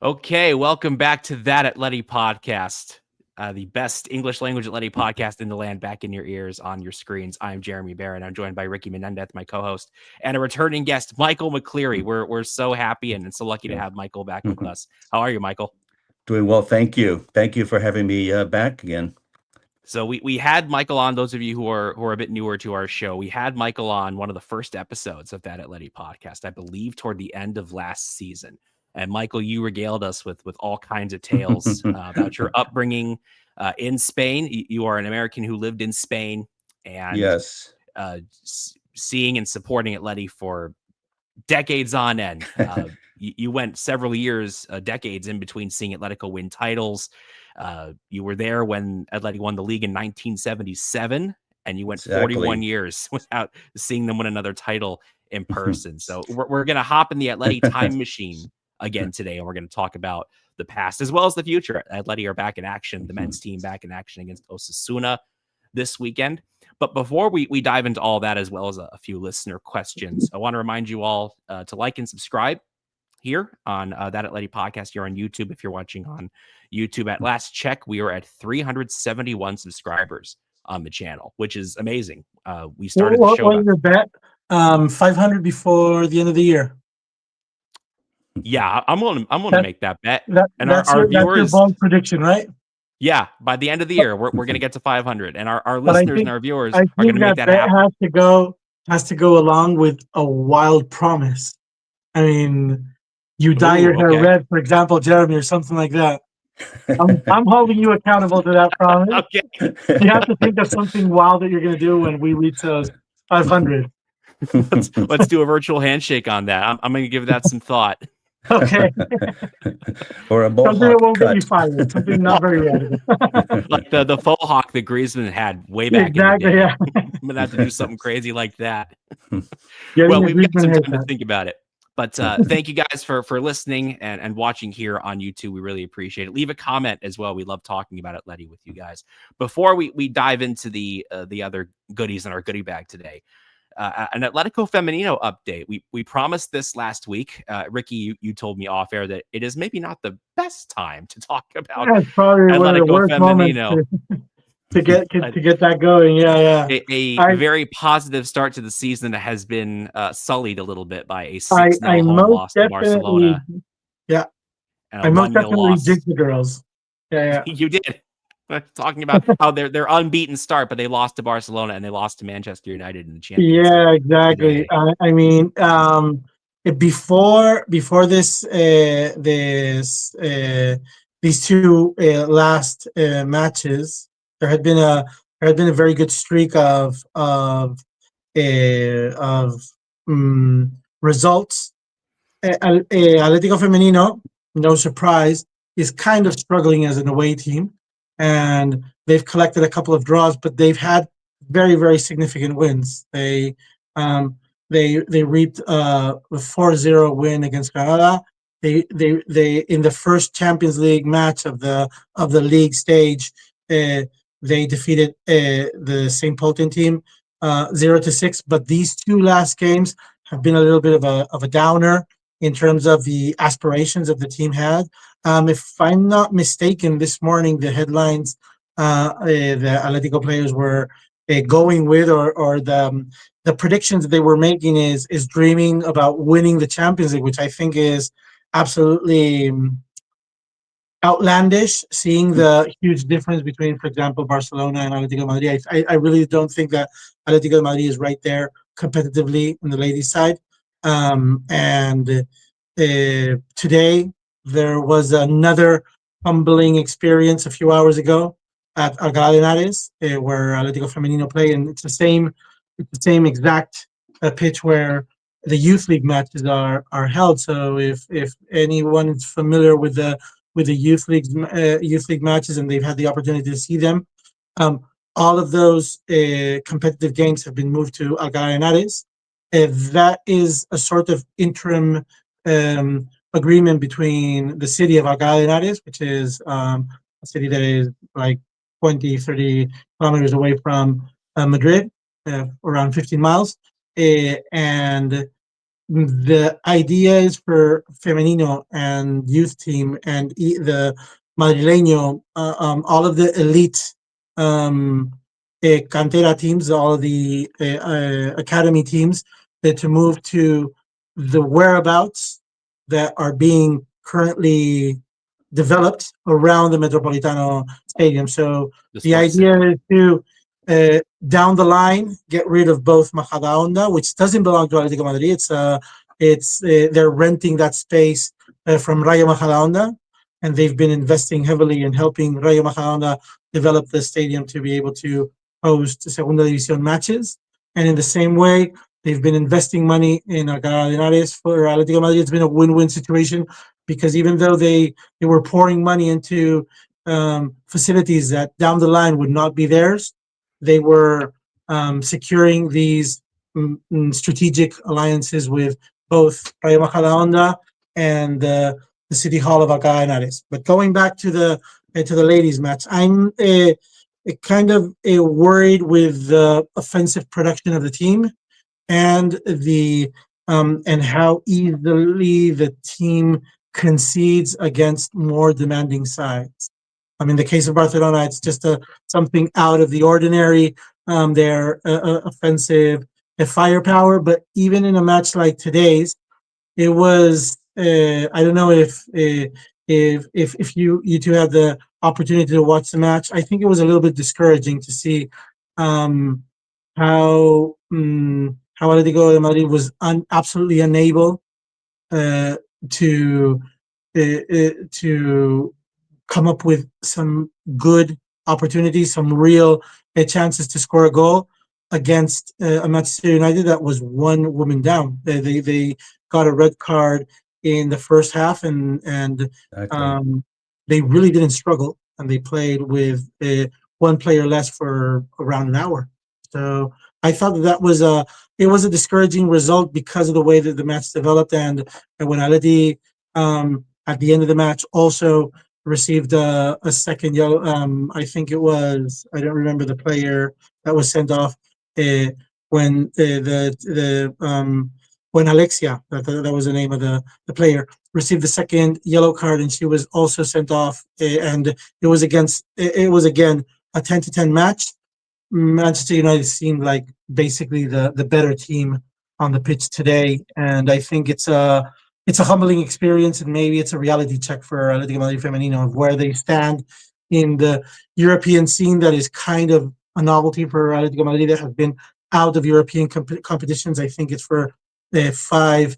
Okay, welcome back to that Atleti Podcast, the best English language Atleti podcast in the land, back in your ears, on your screens. I'm Jeremy Beren. I'm joined by Ricky Menéndez, my co-host, and a returning guest, Michael McCleary. We're so happy and so lucky to have Michael back with us. How are you, Michael? Doing well, thank you. Thank you for having me back again. So we had Michael on. Those of you who are a bit newer to our show, we had Michael on one of the first episodes of that Atleti Podcast, I believe, toward the end of last season. And Michael, you regaled us with all kinds of tales about your upbringing in Spain. You are an American who lived in Spain, and Yes, seeing and supporting Atleti for decades on end. You went several years, decades in between seeing Atletico win titles. You were there when Atleti won the league in 1977, and you went 41 years without seeing them win another title in person. So we're going to hop in the Atleti time machine again today, and we're going to talk about the past as well as the future. Atleti are back in action, the men's team back in action against Osasuthna this weekend. But before we dive into all that, as well as a few listener questions, I want to remind you all to like and subscribe here on that Atleti Podcast. You're on YouTube. If you're watching on YouTube, at last check, we are at 371 subscribers on the channel, which is amazing. We started the show. What was your bet? 500 before the end of the year. Yeah, I'm going to make that bet. And our viewers, that's your bold prediction, right? Yeah, by the end of the year, we're going to get to 500, and our listeners and our viewers are going to make that happen. Has to go along with a wild promise. I mean, you dye your hair red, for example, Jeremy, or something like that. I'm holding you accountable to that promise. Okay. You have to think of something wild that you're going to do when we reach those 500. Let's do a virtual handshake on that. I'm going to give that some thought. Okay. Or a mohawk something that won't cut. get you fired. Something not very radical. Like the faux hawk that Griezmann had way back in the day. Yeah. I'm going to have to do something crazy like that. Well, we've got some time to think about it. But thank you guys for listening and watching here on YouTube. We really appreciate it. Leave a comment as well. We love talking about Atleti with you guys. Before we dive into the other goodies in our goodie bag today, an Atlético Femenino update. We promised this last week. Ricky, you told me off air that it is maybe not the best time to talk about Atlético Femenino. To get that going, yeah. A very positive start to the season that has been sullied a little bit by a 6-0 home loss to Barcelona. Yeah, I most definitely jigged the girls. Yeah. You did. Talking about how their unbeaten start, but they lost to Barcelona and they lost to Manchester United in the Champions League. Yeah, exactly. I mean, before this these two last matches, there had been a very good streak of results. Atlético Femenino, no surprise, is kind of struggling as an away team. And they've collected a couple of draws, but they've had very, very significant wins. They reaped a 4-0 win against Granada. They in the first Champions League match of the league stage, they defeated the St. Pölten team 0-6. But these two last games have been a little bit of a downer in terms of the aspirations of the team had. If I'm not mistaken, this morning the headlines the Atletico players were going with, or the predictions that they were making is dreaming about winning the Champions League, which I think is absolutely outlandish, seeing the huge difference between, for example, Barcelona and Atlético Madrid. I really don't think that Atlético Madrid is right there competitively on the ladies' side. And today there was another humbling experience a few hours ago at Alcalá de Henares, where Atlético Femenino play, and it's the same exact pitch where the youth league matches are held. So if anyone is familiar with the youth league matches and they've had the opportunity to see them, all of those competitive games have been moved to Alcalá de Henares. That is a sort of interim agreement between the city of Alcalá de Henares, which is a city that is like 20-30 kilometers away from Madrid, around 15 miles, and the idea is for Femenino and youth team and the Madrileño, all of the elite cantera teams, all of the academy teams, to move to the whereabouts that are being currently developed around the Metropolitano Stadium. So the idea is to down the line get rid of both Majadahonda, which doesn't belong to Atlético Madrid. It's they're renting that space from Rayo Majadahonda, and they've been investing heavily in helping Rayo Majadahonda develop the stadium to be able to host Segunda División matches. And in the same way, they've been investing money in Alcalá de Henares for Atlético Madrid. It's been a win-win situation because even though they were pouring money into facilities that down the line would not be theirs, they were securing these strategic alliances with both Rayo Majadahonda and the City Hall of Alcalá de Henares. But going back to the ladies' match, I'm kind of worried with the offensive production of the team and and how easily the team concedes against more demanding sides. I mean, in the case of Barcelona, it's just something out of the ordinary. Their offensive firepower, but even in a match like today's, it was. I don't know if you two had the opportunity to watch the match. I think it was a little bit discouraging to see how Atlético de Madrid was absolutely unable to come up with some good opportunities, some real chances to score a goal against a Manchester United that was one woman down. They got a red card in the first half, and they really didn't struggle, and they played with one player less for around an hour. So I thought that was a discouraging result because of the way that the match developed, and when Atleti at the end of the match also received a second yellow. I think it was, I don't remember the player that was sent off when when Alexia, that was the name of the player, received the second yellow card, and she was also sent off. And it was again a 10-10 match. Manchester United seemed like basically the better team on the pitch today, and I think it's a humbling experience, and maybe it's a reality check for Atlético Madrid Femenino of where they stand in the European scene. That is kind of a novelty for Atlético Madrid that have been out of European competitions. I think it's for 5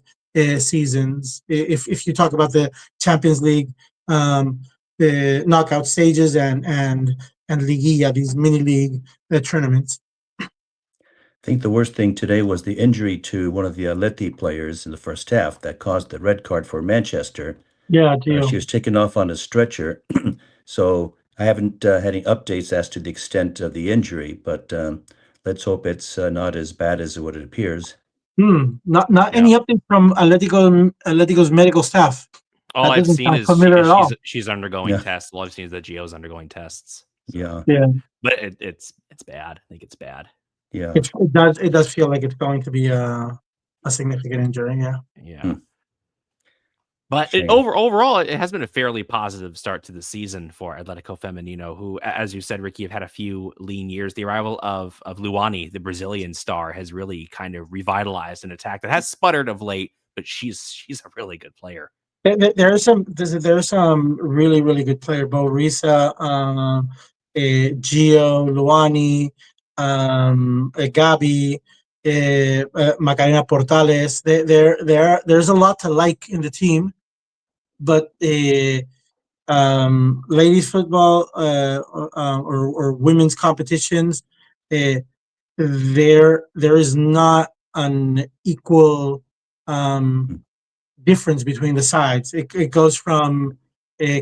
seasons. If you talk about the Champions League, the knockout stages, and Liguilla, these mini league tournaments. I think the worst thing today was the injury to one of the Atleti players in the first half that caused the red card for Manchester. Yeah, she was taken off on a stretcher. So I haven't had any updates as to the extent of the injury, but let's hope it's not as bad as what it appears. Not any update from Atletico's medical staff. All I've seen is she's undergoing tests. All I've seen is that Gio's undergoing tests. So. Yeah. But it's bad. I think it's bad. Yeah. It does feel like it's going to be a significant injury. Yeah. But overall, it has been a fairly positive start to the season for Atlético Femenino, who, as you said, Ricky, have had a few lean years. The arrival of Luani, the Brazilian star, has really kind of revitalized an attack that has sputtered of late, but she's a really good player. There are some really, really good players. Bo Risa, Gio, Luani, Gabi, Macarena Portales. There's a lot to like in the team. But ladies football or women's competitions, there is not an equal difference between the sides. It goes from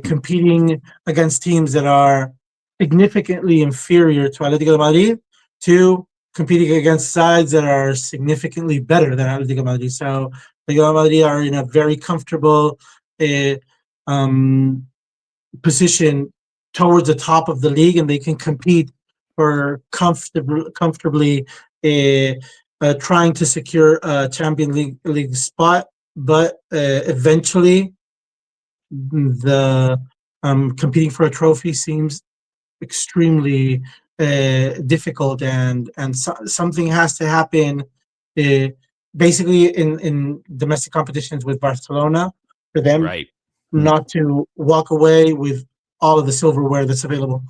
competing against teams that are significantly inferior to Atlético de Madrid to competing against sides that are significantly better than Atlético de Madrid. So Atlético de Madrid are in a very comfortable position towards the top of the league, and they can compete for comfortably trying to secure a Champions League spot, but eventually the competing for a trophy seems extremely difficult, and something has to happen. Basically, in domestic competitions with Barcelona, for them Right. not to walk away with all of the silverware that's available.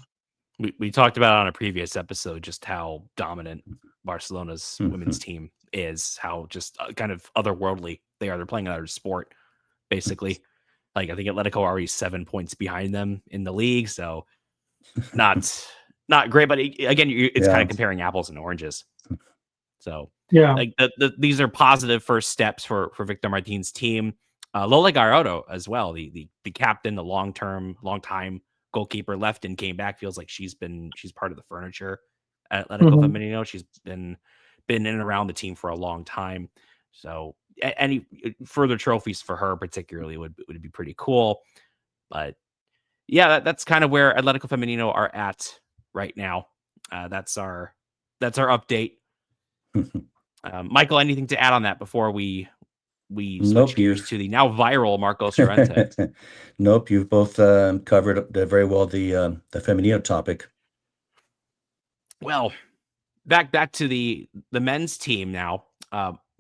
We talked about on a previous episode just how dominant Barcelona's women's team is, how just kind of otherworldly they are. They're playing another sport, basically. Like, I think Atletico are already 7 points behind them in the league, so not great. But again, it's kind of comparing apples and oranges. So yeah, like these are positive first steps for Victor Martin's team. Lola Gallardo as well, the captain, the long time goalkeeper, left and came back. Feels like she's part of the furniture at Atlético Femenino. She's been in and around the team for a long time. So any further trophies for her particularly would be pretty cool. But yeah, that's kind of where Atlético Femenino are at right now. That's our update. Michael, anything to add on that before we switch gears to the now viral Marcos Llorente? Nope, you've both covered very well the Femenino topic. Well, back to the men's team now.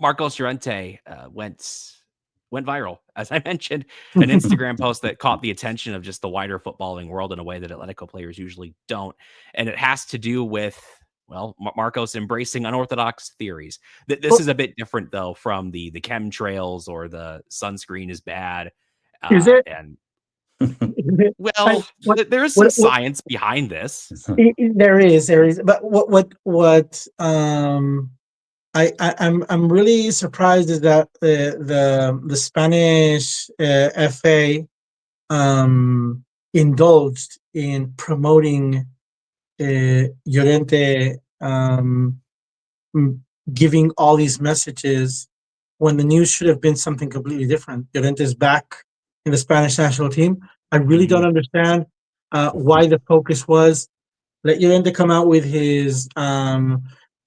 Marcos Llorente went viral, as I mentioned, an Instagram post that caught the attention of just the wider footballing world in a way that Atletico players usually don't, and it has to do with, well, Marcos embracing unorthodox theories. This is a bit different, though, from the chemtrails or the sunscreen is bad. Is it? And well, there's some science behind this. There is, but what I'm really surprised is that the Spanish FA indulged in promoting Llorente, giving all these messages when the news should have been something completely different. Llorente is back in the Spanish national team. I really don't understand why the focus was let Llorente come out with his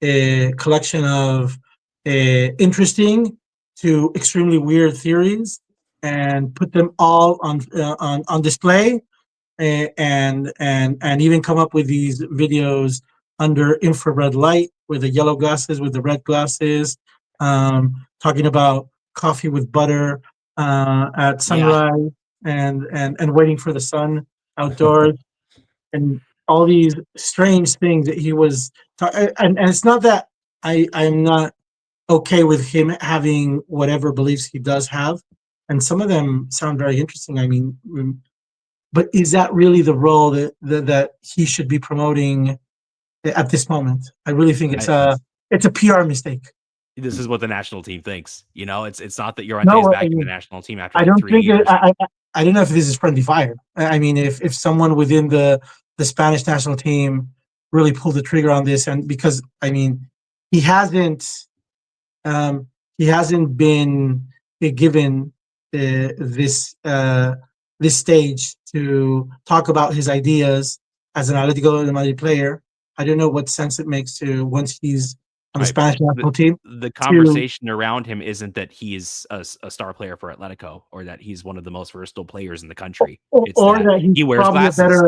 collection of interesting to extremely weird theories and put them all on display, and even come up with these videos under infrared light with the yellow glasses, with the red glasses, talking about coffee with butter at sunrise, and waiting for the sun outdoors, and all these strange things that he was and it's not that I'm not okay with him having whatever beliefs he does have, and some of them sound very interesting. I mean, but is that really the role that he should be promoting at this moment? I really think it's a PR mistake. This is what the national team thinks. You know, it's not that Llorente is back in the national team after I don't 3 years. I don't know if this is friendly fire. I mean, if someone within the Spanish national team really pulled the trigger on this, and because I mean, he hasn't been given this stage to talk about his ideas as an Atlético de Madrid player. I don't know what sense it makes to once he's on the Spanish national team. The conversation around him isn't that he's a star player for Atletico or that he's one of the most verstal players in the country. It's or that he wears glasses.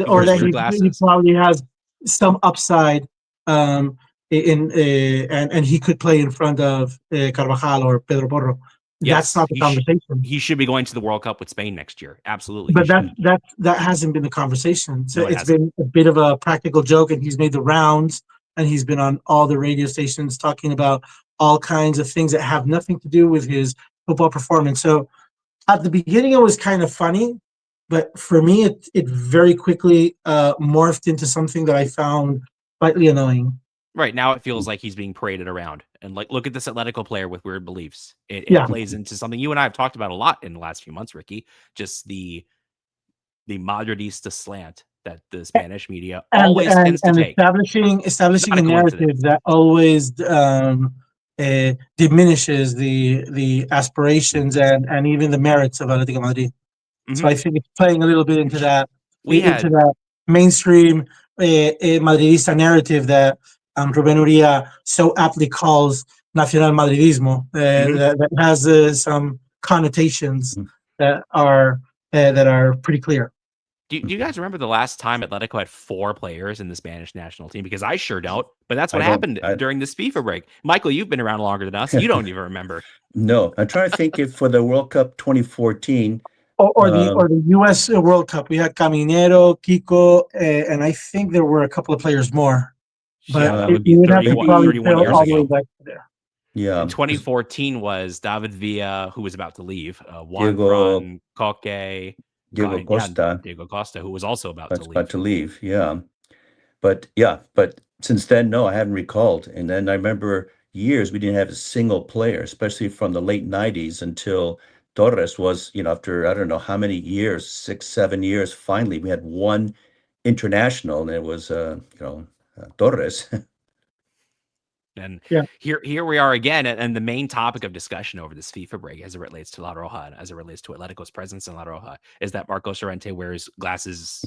Or that he probably has some upside, and he could play in front of Carvajal or Pedro Porro. Yes, that's not the conversation. He should be going to the World Cup with Spain next year. Absolutely. But that hasn't been the conversation. So it's been a bit of a practical joke, and he's made the rounds, and he's been on all the radio stations talking about all kinds of things that have nothing to do with his football performance. So at the beginning, it was kind of funny, but for me, it very quickly morphed into something that I found slightly annoying. Right now, it feels like he's being paraded around, and like, look at this Atletico player with weird beliefs. It plays into something you and I have talked about a lot in the last few months, Ricky. Just the Madridista slant that the Spanish media always tends to take. Establishing a narrative that always diminishes the aspirations and even the merits of Atlético Madrid. So I think it's playing a little bit into that, that mainstream Madridista narrative that Ruben Uria so aptly calls Nacional Madridismo, that has some connotations that are pretty clear. Do you guys remember the last time Atletico had 4 players in the Spanish national team? Because I sure don't, but that's what happened during this FIFA break. Michael, you've been around longer than us. You don't even remember. No, I'm trying to think if for the World Cup 2014 or the U.S. World Cup, we had Caminero, Kiko, and I think there were a couple of players more. But yeah, that would be 31 years ago. Back there. Yeah. In 2014 was David Villa, who was about to leave. Juan Diego- Fran, Coque, Diego Costa. Diego Costa, who was also about to leave. About to leave, yeah. But since then, no, I haven't recalled. And then I remember years we didn't have a single player, especially from the late 90s until Torres was, after I don't know how many years, 6, 7 years, finally we had one international, and it was, Torres. And here we are again, and the main topic of discussion over this FIFA break, as it relates to La Roja and as it relates to Atletico's presence in La Roja, is that Marcos Llorente wears glasses.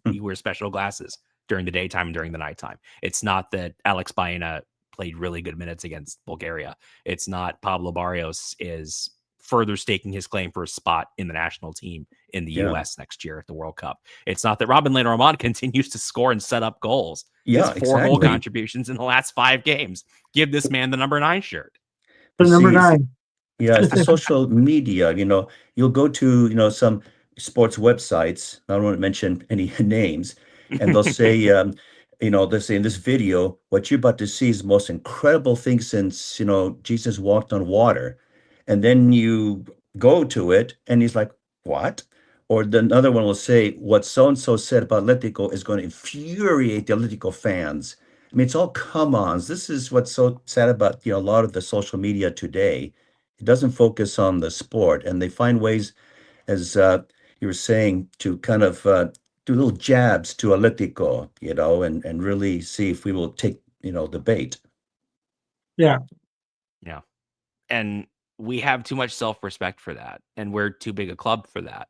He wears special glasses during the daytime and during the nighttime. It's not that Alex Baena played really good minutes against Bulgaria. It's not Pablo Barrios is further staking his claim for a spot in the national team in the U.S. next year at the World Cup. It's not that Robin Lenormand continues to score and set up goals. He has 4 goal contributions in the last 5 games. Give this man the number 9 shirt. The number 9. Yeah, it's the social media. You'll go to, some sports websites. I don't want to mention any names. And they'll say, they'll say in this video, what you're about to see is the most incredible thing since, Jesus walked on water. And then you go to it and he's like, what? Or another one will say, what so-and-so said about Atletico is going to infuriate the Atletico fans. I mean, it's all come-ons. This is what's so sad about, a lot of the social media today. It doesn't focus on the sport, and they find ways, as you were saying, to kind of do little jabs to Atletico, and really see if we will take, the bait. Yeah. Yeah. And we have too much self-respect for that, and we're too big a club for that.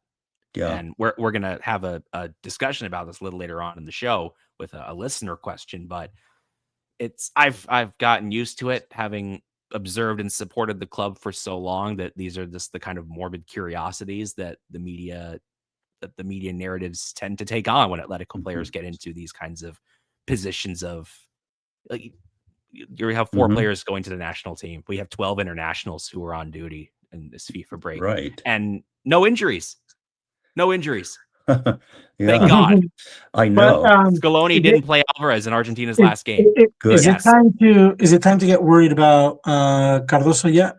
Yeah. And we're going to have a discussion about this a little later on in the show with a listener question, but I've gotten used to it, having observed and supported the club for so long, that these are just the kind of morbid curiosities that the media narratives tend to take on when Atletico players get into these kinds of positions of, like, you have 4 players going to the national team. We have 12 internationals who are on duty in this FIFA break. Right. And no injuries. Yeah. Thank God. I know. But, Scaloni didn't play Alvarez in Argentina's last game. Good. Is it time to get worried about Cardoso yet?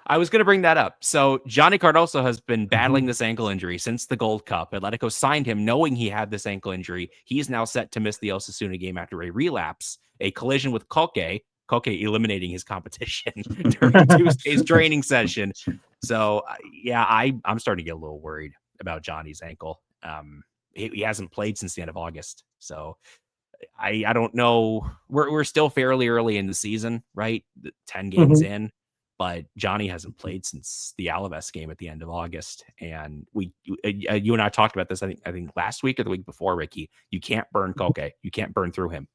I was going to bring that up. So Johnny Cardoso has been battling this ankle injury since the Gold Cup. Atletico signed him knowing he had this ankle injury. He's now set to miss the Osasuthna game after a relapse, a collision with Coque eliminating his competition during Tuesday's training session. So, I'm starting to get a little worried about Johnny's ankle. He hasn't played since the end of August. So I don't know. We're still fairly early in the season, right? 10 games in. But Johnny hasn't played since the Alaves game at the end of August, and you and I talked about this. I think last week or the week before, Ricky. You can't burn Coque. You can't burn through him.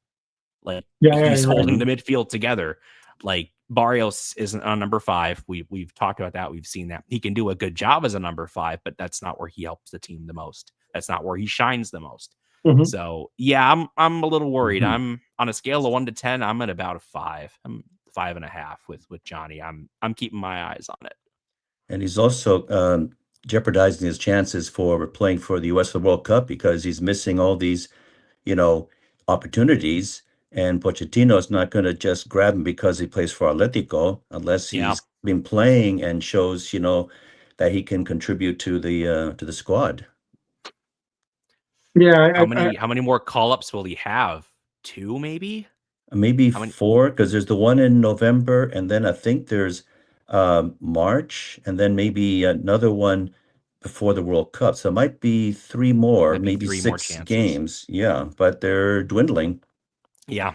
Like he's holding the midfield together. Like Barrios isn't on number 5. We've talked about that. We've seen that he can do a good job as a number 5, but that's not where he helps the team the most. That's not where he shines the most. So I'm a little worried. I'm on a scale of 1 to 10. I'm at about a 5. I'm 5.5 with Johnny. I'm keeping my eyes on it. And he's also jeopardizing his chances for playing for the U.S. World Cup because he's missing all these, opportunities. And Pochettino is not going to just grab him because he plays for Atletico unless he's been playing and shows, that he can contribute to the squad. Yeah. How many more call-ups will he have? 2, maybe? Maybe 4, because there's the one in November, and then I think there's March, and then maybe another one before the World Cup. So it might be 3 more, maybe 6 games. Yeah, but they're dwindling. Yeah,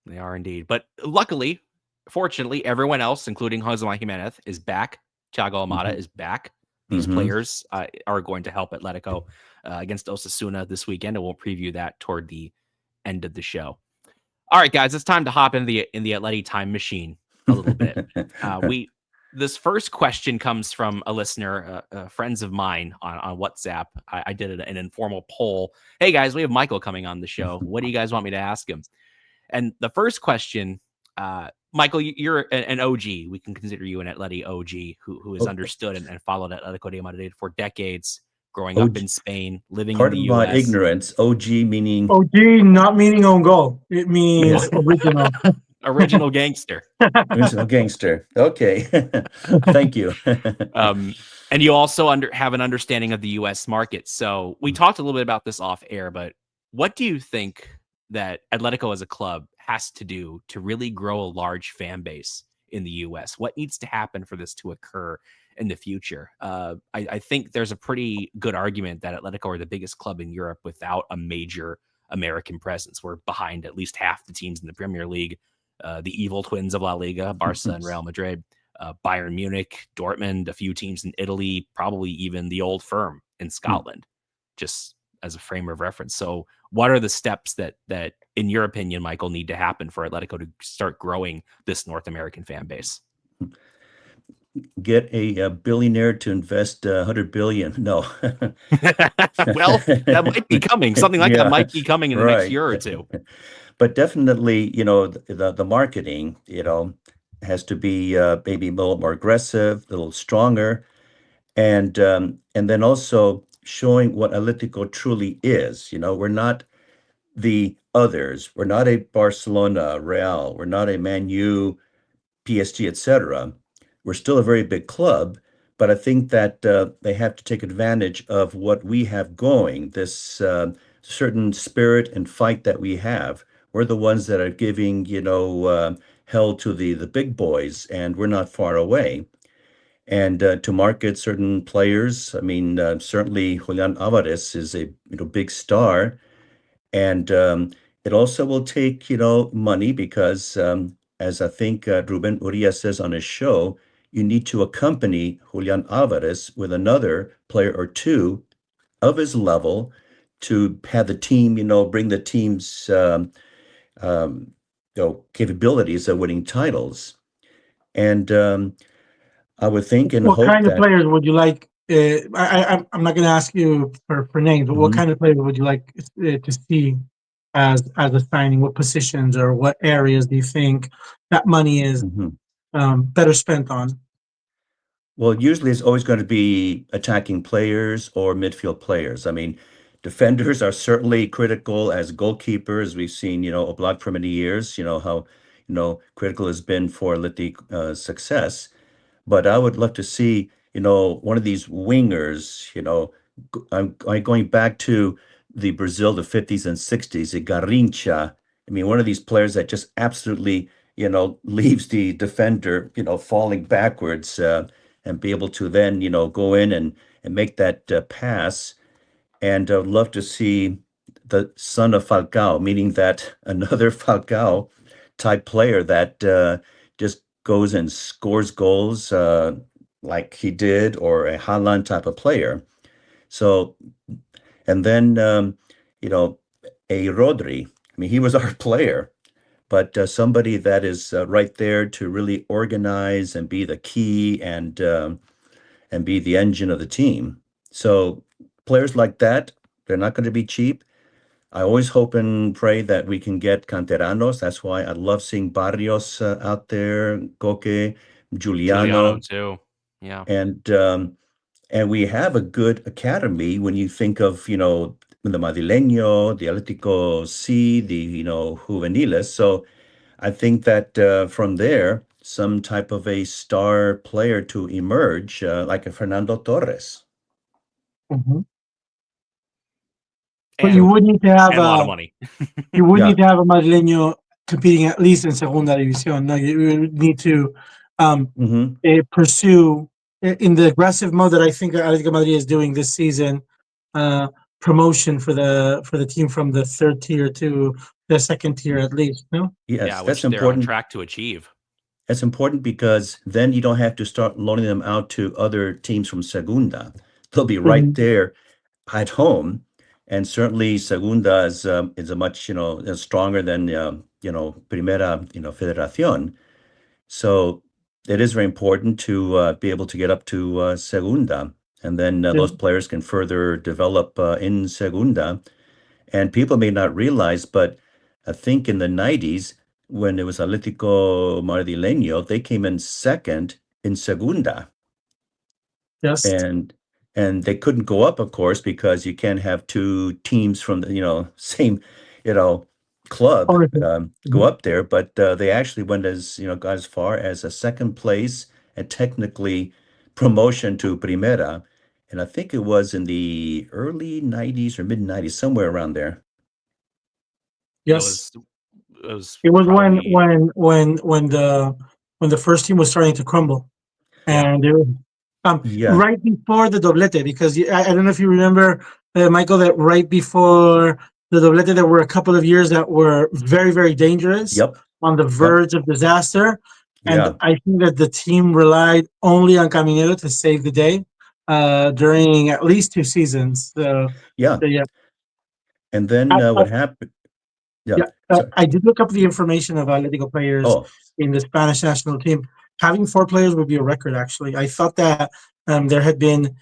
they are indeed. But luckily, fortunately, everyone else, including Jose Jimenez, is back. Thiago Almada is back. These players are going to help Atletico against Osasuna this weekend, and we'll preview that toward the end of the show. All right, guys, it's time to hop in the Atleti time machine a little bit. This first question comes from a listener, friends of mine on WhatsApp. I did an informal poll. Hey guys, we have Michael coming on the show. What do you guys want me to ask him? And the first question, Michael, you're an OG. We can consider you an Atleti OG who has understood and followed Atletico de Madrid for decades, growing up in Spain, living in the Pardon my US. ignorance. OG meaning OG not meaning own goal. It means original. Original gangster. original gangster. Okay. Thank you. And you also have an understanding of the US market. So we talked a little bit about this off air, but what do you think that Atletico as a club has to do to really grow a large fan base in the US? What needs to happen for this to occur in the future? I think there's a pretty good argument that Atletico are the biggest club in Europe without a major American presence. We're behind at least half the teams in the Premier League, the evil twins of La Liga, Barca and Real Madrid, Bayern Munich, Dortmund, a few teams in Italy, probably even the old firm in Scotland, just as a frame of reference. So what are the steps that in your opinion, Michael, need to happen for Atletico to start growing this North American fan base? Get a billionaire to invest 100 billion. No. Well, that might be coming. Something like that might be coming in the next year or two. But definitely, the marketing, has to be maybe a little more aggressive, a little stronger, and then also showing what Atletico truly is. We're not the others. We're not a Barcelona, Real. We're not a Man U, PSG, etc. We're still a very big club, but I think that they have to take advantage of what we have going, this certain spirit and fight that we have. We're the ones that are giving, hell to the big boys, and we're not far away. And to market certain players, I mean, certainly Julian Alvarez is a big star, and it also will take money because, as I think Ruben Uria says on his show, you need to accompany Julian Alvarez with another player or two of his level to have the team, bring the team's capabilities of winning titles. And I would think and what hope kind of that players would you like? I'm not going to ask you for names, but what kind of players would you like to see as a signing? What positions or what areas do you think that money is better spent on? Well, usually it's always going to be attacking players or midfield players. I mean, defenders are certainly critical as goalkeepers. We've seen, Oblak for many years, how, critical has been for Atleti success. But I would love to see, one of these wingers, I'm going back to the Brazil, the 50s and 60s, the Garrincha. I mean, one of these players that just absolutely, leaves the defender, falling backwards and be able to then, go in and make that pass. And I would love to see the son of Falcao, meaning that another Falcao type player that just goes and scores goals like he did, or a Haaland type of player. So, and then, a Rodri. I mean, he was our player, but somebody that is right there to really organize and be the key and be the engine of the team. So players like that, they're not going to be cheap. I always hope and pray that we can get canteranos. That's why I love seeing Barrios out there, Coque, Giuliano too. Yeah. And we have a good academy when you think of, the Madrileño, the Atlético C, the, juveniles. So I think that from there, some type of a star player to emerge, like a Fernando Torres. But you would need to have a lot of money. You would need to have a Madrileño competing at least in Segunda División. No, you would need to pursue in the aggressive mode that I think Atletico Madrid is doing this season. Promotion for the team from the third tier to the second tier at least. No. Yes, that's important. They're on track to achieve. That's important because then you don't have to start loaning them out to other teams from Segunda. They'll be right there at home. and certainly Segunda is a much stronger than Primera Federación. So it is very important to be able to get up to Segunda, and then those players can further develop in Segunda. And people may not realize, but I think in the 90s, when it was Atlético Madrileño, they came in second in Segunda. Yes. And they couldn't go up, of course, because you can't have two teams from the same club go up there. But they actually went got as far as a second place and technically promotion to Primera. And I think it was in the early 90s or mid 90s, somewhere around there. Yes. It was probably when the first team was starting to crumble. And it was right before the doblete, because I don't know if you remember, Michael, that right before the doblete, there were a couple of years that were very, very dangerous, on the verge of disaster. And I think that the team relied only on Caminero to save the day during at least 2 seasons. So And then what happened? I did look up the information of Atletico players in the Spanish national team. Having 4 players would be a record, actually. I thought that there had been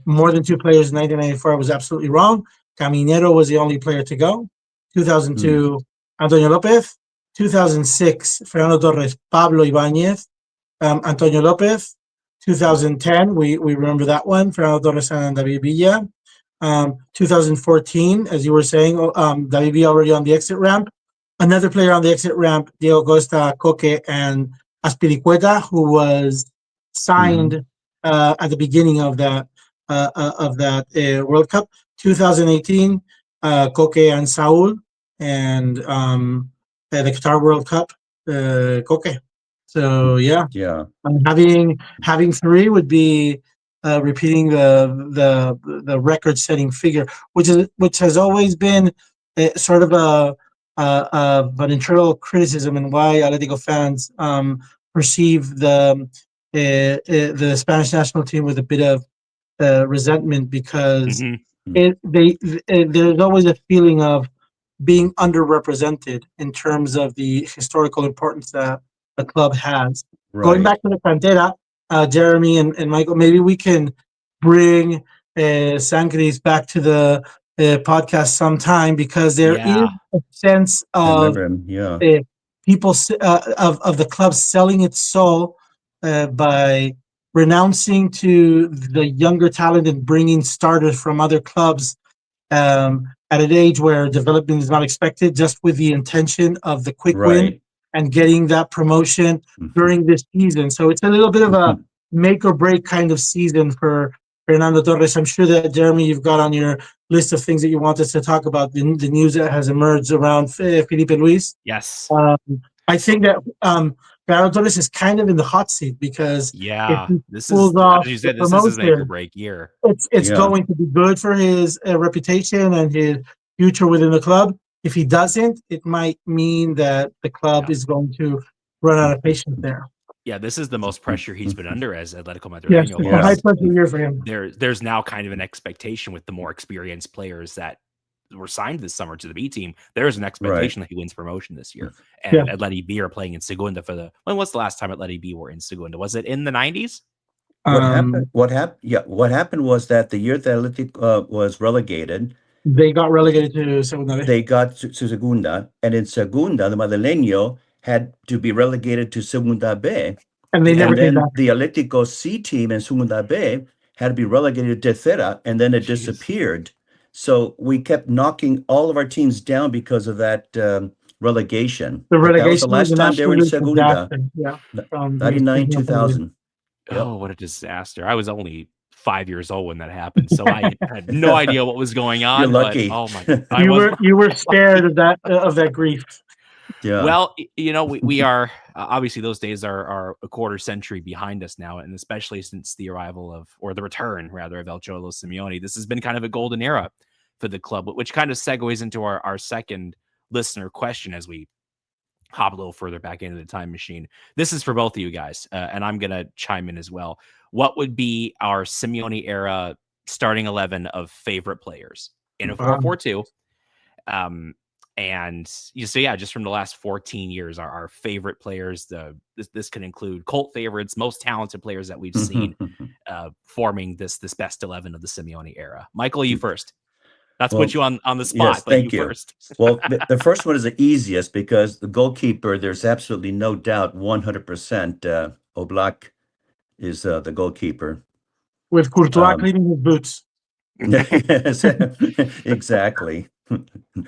more than 2 players in 1994. I was absolutely wrong. Caminero was the only player to go. 2002, Antonio Lopez. 2006, Fernando Torres, Pablo Ibáñez, Antonio Lopez. 2010, we remember that one, Fernando Torres and David Villa. 2014, as you were saying, David Villa already on the exit ramp. Another player on the exit ramp, Diego Costa, Coque, and Aspiricueta, who was signed at the beginning of that World Cup. 2018, Coque and Saul, and the Qatar World Cup, Coque. So having 3 would be repeating the record-setting figure, which has always been sort of an internal criticism, and why Atletico fans perceive the Spanish national team with a bit of resentment, because there's always a feeling of being underrepresented in terms of the historical importance that the club has. Going back to the Cantera, Jeremy and Michael, maybe we can bring Sancris back to the podcast sometime, because there is a sense of people of the club selling its soul by renouncing to the younger talent and bringing starters from other clubs at an age where development is not expected, just with the intention of the quick win and getting that promotion during this season. So it's a little bit of a make or break kind of season for Fernando Torres. I'm sure that, Jeremy, you've got on your list of things that you want us to talk about, the news that has emerged around Felipe Luis. Yes. I think that Fernando Torres is kind of in the hot seat, because this is a make or break year. It's going to be good for his reputation and his future within the club. If he doesn't, it might mean that the club is going to run out of patience there. Yeah, this is the most pressure he's been under as Atlético Madrileño. Yes, it's a high pressure year for him. There's now kind of an expectation with the more experienced players that were signed this summer to the B team. There's an expectation that he wins promotion this year. And Atleti B are playing in Segunda when was the last time Atleti B were in Segunda? Was it in the 90s? What happened was that the year that Atleti was relegated, they got relegated to Segunda. They got to Segunda, and in Segunda, the Madrileño had to be relegated to Segunda B. And they never came back. The Atlético C team in Segunda B had to be relegated to Tercera, and then it disappeared. So we kept knocking all of our teams down because of that relegation. The relegation that was the last time they were in Segunda. 99, 2000. Oh, what a disaster. I was only 5 years old when that happened, so I had no idea what was going on. You're lucky. But, oh my God. You were spared of that grief. Yeah. Well, we are obviously those days are a quarter century behind us now, and especially since the return of El Cholo Simeone, this has been kind of a golden era for the club, which kind of segues into our second listener question as we hop a little further back into the time machine. This is for both of you guys, and I'm gonna chime in as well. What would be our Simeone era starting 11 of favorite players? in a Wow. 4-4-2. And so yeah, just from the last 14 years, our favorite players. This can include cult favorites, most talented players that we've seen, forming this best 11 of the Simeone era. Michael, you first. That's Well, put you on the spot. yes, But thank you you. first. Well, the first one is the easiest because the goalkeeper, there's absolutely no doubt, 100%. Oblak is the goalkeeper. With Courtois cleaning his boots. Yes, exactly.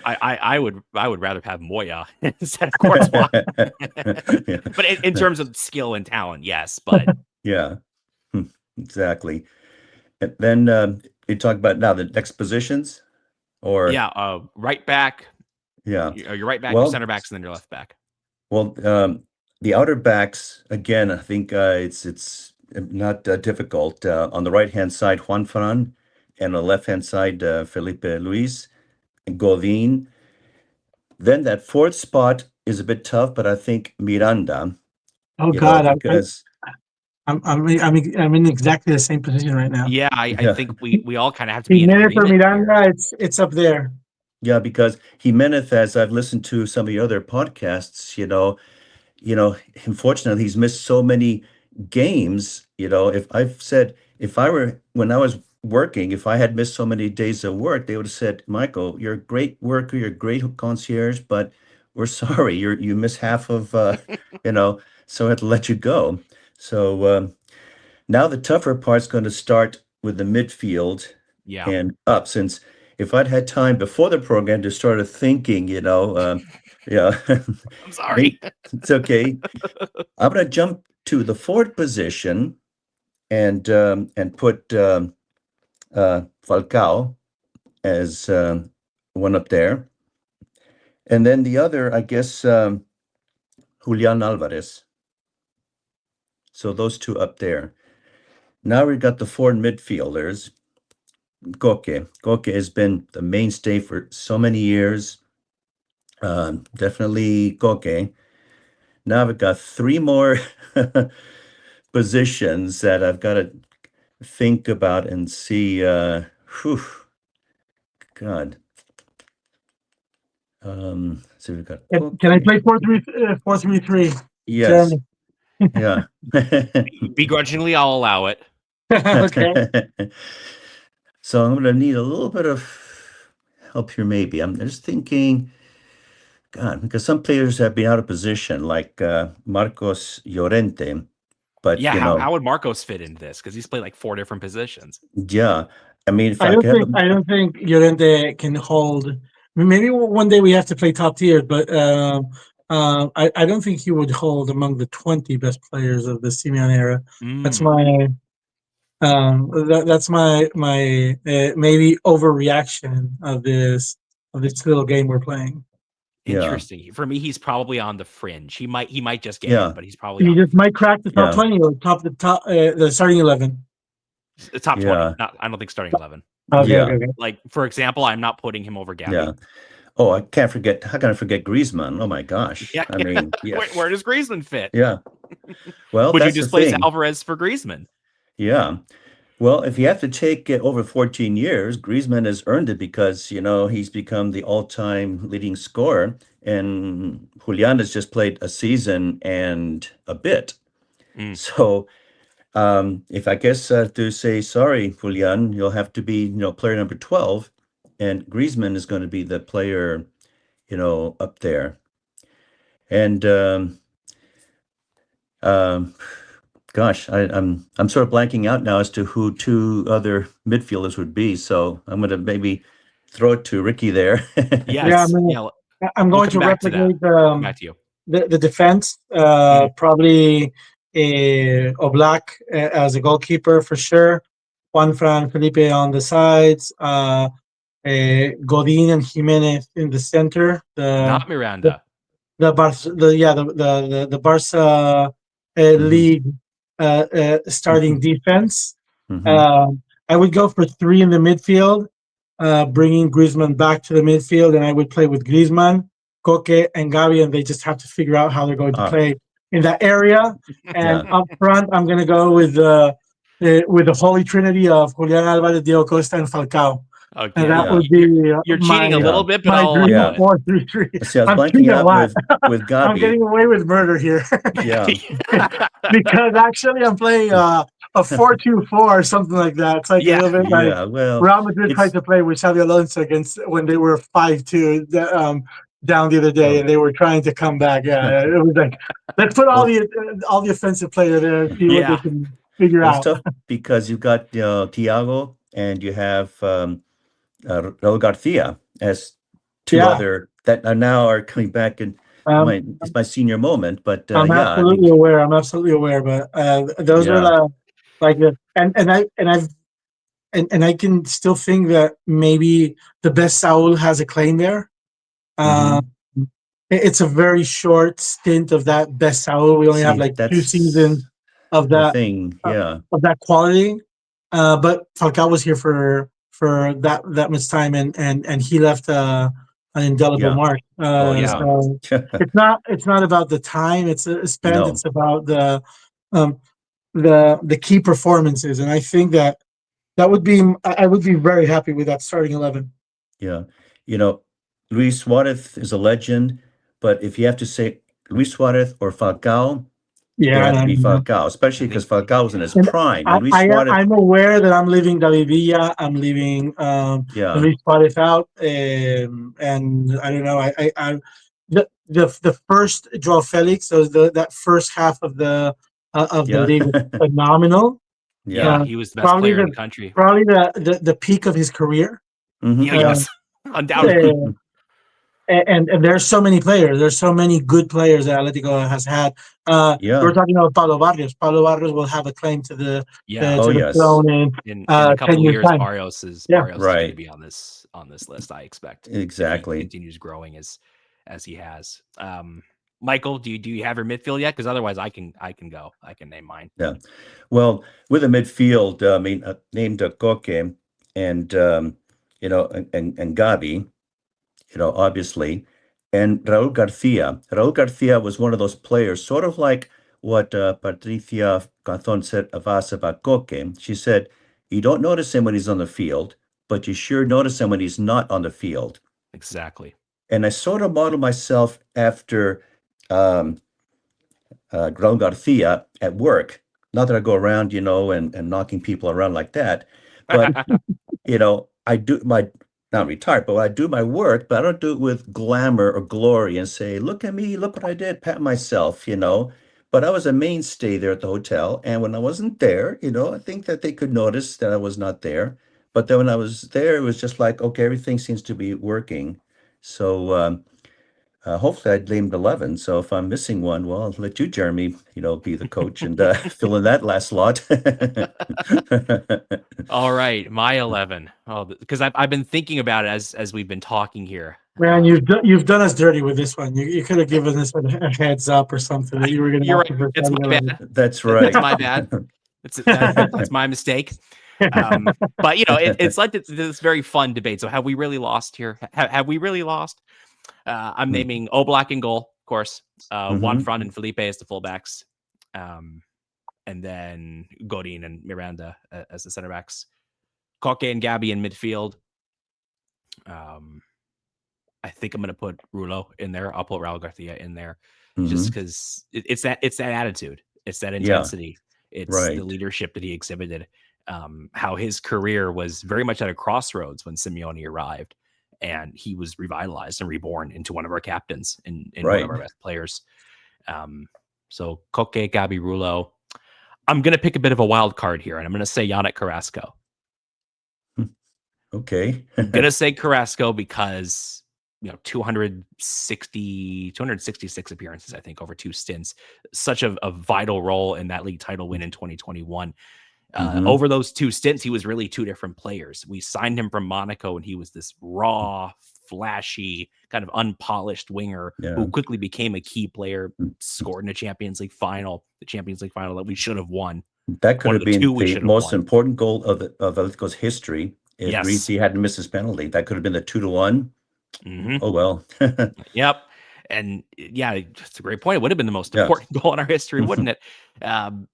I would rather have Moya instead of Courtois. Yeah. But in terms of skill and talent, yes. But Yeah, exactly. And then you talk about now the next positions, or yeah, right back. yeah. Your right back, your center backs, and then your left back. Well, the outer backs again. I think it's not difficult. On the right hand side, Juan Fran, and on the left hand side, Felipe Luis and Godin. Then that fourth spot is a bit tough, but I think Miranda. Oh God, because I'm in exactly the same position right now. Yeah, I think we all kind of have to be in Jimenez or agreement Miranda, here. it's up there. Yeah, because Jimenez, I've listened to some of the other podcasts, unfortunately he's missed so many games. If I were, when I was working, if I had missed so many days of work, they would have said, Michael, you're a great worker, you're a great concierge, but we're sorry, you miss half of, so I had to let you go. So now the tougher part's going to start with the midfield and up, since if I'd had time before the program to start thinking, yeah. I'm sorry. It's okay. I'm going to jump to the forward position and put Falcao as one up there. And then the other, I guess, Julian Alvarez. So those two up there. Now we've got the four midfielders. Koke has been the mainstay for so many years. Definitely Koke. Now I've got three more positions that I've got to think about and see. God. So we've got. Can I play 4-3-3? Yes. Yeah. Begrudgingly, I'll allow it. Okay. So I'm going to need a little bit of help here, maybe. I'm just thinking, God, because some players have been out of position, like Marcos Llorente. But yeah, how would Marcos fit into this? Because he's played like 4 different positions. Yeah, I mean, I don't think Llorente can hold. Maybe one day we have to play top tier, but I don't think he would hold among the 20 best players of the Simeone era. That's my maybe overreaction of this little game we're playing. Interesting. Yeah. For me, he's probably on the fringe. He might just get in, but he's probably he just might crack the top 20 or the starting 11. The top 20. I don't think starting 11. Okay. Like, for example, I'm not putting him over Gavi. Yeah. Oh, I can't forget. How can I forget Griezmann? Oh my gosh. Yeah. I mean, yeah. Where does Griezmann fit? Yeah. Well, would you displace Alvarez for Griezmann? Yeah. Well, if you have to take over 14 years, Griezmann has earned it because, he's become the all-time leading scorer, and Julian has just played a season and a bit. So if I guess to say, sorry, Julian, you'll have to be, player number 12, and Griezmann is going to be the player, up there. And gosh, I'm sort of blanking out now as to who two other midfielders would be. So I'm going to maybe throw it to Ricky there. Yes. I'm going to replicate the defense. Probably Oblak as a goalkeeper for sure. Juan Fran, Felipe on the sides. Godin and Jimenez in the center. Not Miranda. The Barca league starting defense. I would go for 3 in the midfield, bringing Griezmann back to the midfield, and I would play with Griezmann, Koke, and Gavi, and they just have to figure out how they're going to play in that area. And up front, I'm going to go with the holy trinity of Julian Alvarez, Diego Costa, and Falcao. Okay, And that Yeah. would be you're cheating a little bit, but my I'll dream allow Yeah. of 4-3-3. See, I was I'm blanking cheating a out lot. with I'm Gabi. getting away with murder here Yeah. because actually I'm playing a 4-2-4 or something like that. It's like a little bit like Yeah. Well, Real Madrid tried it's to play with Xabi Alonso against when they were 5-2 down the other day, Oh. and they were trying to come back. Yeah, it was like let's put all Well, the offensive player there and see what they Yeah. can figure well, it's out. tough because you've got Thiago and you have Raul Garcia as two Yeah, other that are now are coming back, and um, it's my senior moment. But I'm yeah, I mean, absolutely aware. I'm absolutely aware. But those are yeah. and I can still think that maybe the best Saul has a claim there. Mhm. It's a very short stint of that best Saul. We only have See, like 2 seasons that's of the that thing. Yeah. of that quality. But Falcao was here for that much time, and he left an indelible Yeah. mark. Oh, Yeah. So yeah. it's not about the time it's spent. No. It's about um, the key performances, and I think that would be I would be very happy with that starting 11. Yeah. You know, Luis Suarez is a legend, but if you have to say Luis Suarez or Falcao, it Yeah, has to be and Falcao, especially I because think Falcao was in his and prime. And Luis Suarez, I'm aware that I'm leaving David Villa, I'm leaving yeah, Luis Suarez out, and I don't know. The first Joao Felix, so that first half of the yeah, league was phenomenal. yeah, yeah. Uh, he was the best probably player in the the country. probably the peak of his career. Yeah, Hmm. Uh, yes, undoubtedly. and there's so many players. There's so many good players that Atletico has had. We're Yeah. talking about Pablo Barrios. Pablo Barrios will have a claim to the Yeah, Oh, to the yes. throne in in a couple 10 of years years, time. Yeah. Barrios is going to Right. be on this list. I expect if he Exactly. continues growing as he has. Michael, do you have your midfield yet? Because otherwise, I can go. I can name mine. Yeah. Well, with the midfield, I mean, named Koke and, and Gabi, obviously, and Raul Garcia. Raul Garcia was one of those players, sort of like what Patricia Canton said of us about Koke. She said, you don't notice him when he's on the field, but you sure notice him when he's not on the field. Exactly. And I sort of model myself after um, Raul Garcia at work. Not that I go around, and knocking people around like that, but I do not retired, but I do my work, but I don't do it with glamour or glory and say, look at me, look what I did, pat myself. But I was a mainstay there at the hotel. And when I wasn't there, I think that they could notice that I was not there. But then when I was there, it was just like, okay, everything seems to be working. So hopefully I'd named 11. So if I'm missing one, well, I'll let you, Jeremy, be the coach and fill in that last slot. All right, my 11. Oh, because I've been thinking about it as we've been talking here. Man, you've done us dirty with this one. You could have given us a heads up or something that you were going to. You're right. It's my bad. That's right. That's my bad. That's my mistake. But it's led to this very fun debate. So have we really lost here? Have we really lost? I'm naming Oblak in goal, of course. Juan Fran and Felipe as the fullbacks. And then Godin and Miranda as the center backs. Koke and Gabi in midfield. I think I'm going to put Rulo in there. I'll put Raul Garcia in there just because it's that attitude. It's that intensity. Yeah, it's the leadership that he exhibited. How his career was very much at a crossroads when Simeone arrived, and he was revitalized and reborn into one of our captains and one of our best players. So Koke, Gabi, Rulo. I'm going to pick a bit of a wild card here, and I'm going to say Yannick Carrasco. Okay. I'm going to say Carrasco because, 266 appearances, I think, over 2 stints. Such a vital role in that league title win in 2021. Over those 2 stints, he was really 2 different players. We signed him from Monaco, and he was this raw, flashy, kind of unpolished winger who quickly became a key player, scored in the Champions League final that we should have won. That could have been the most important goal of Atletico's history if Rizzi hadn't missed his penalty. That could have been the 2-1. Oh, well. Yep. And yeah, it's a great point. It would have been the most important goal in our history, wouldn't it? And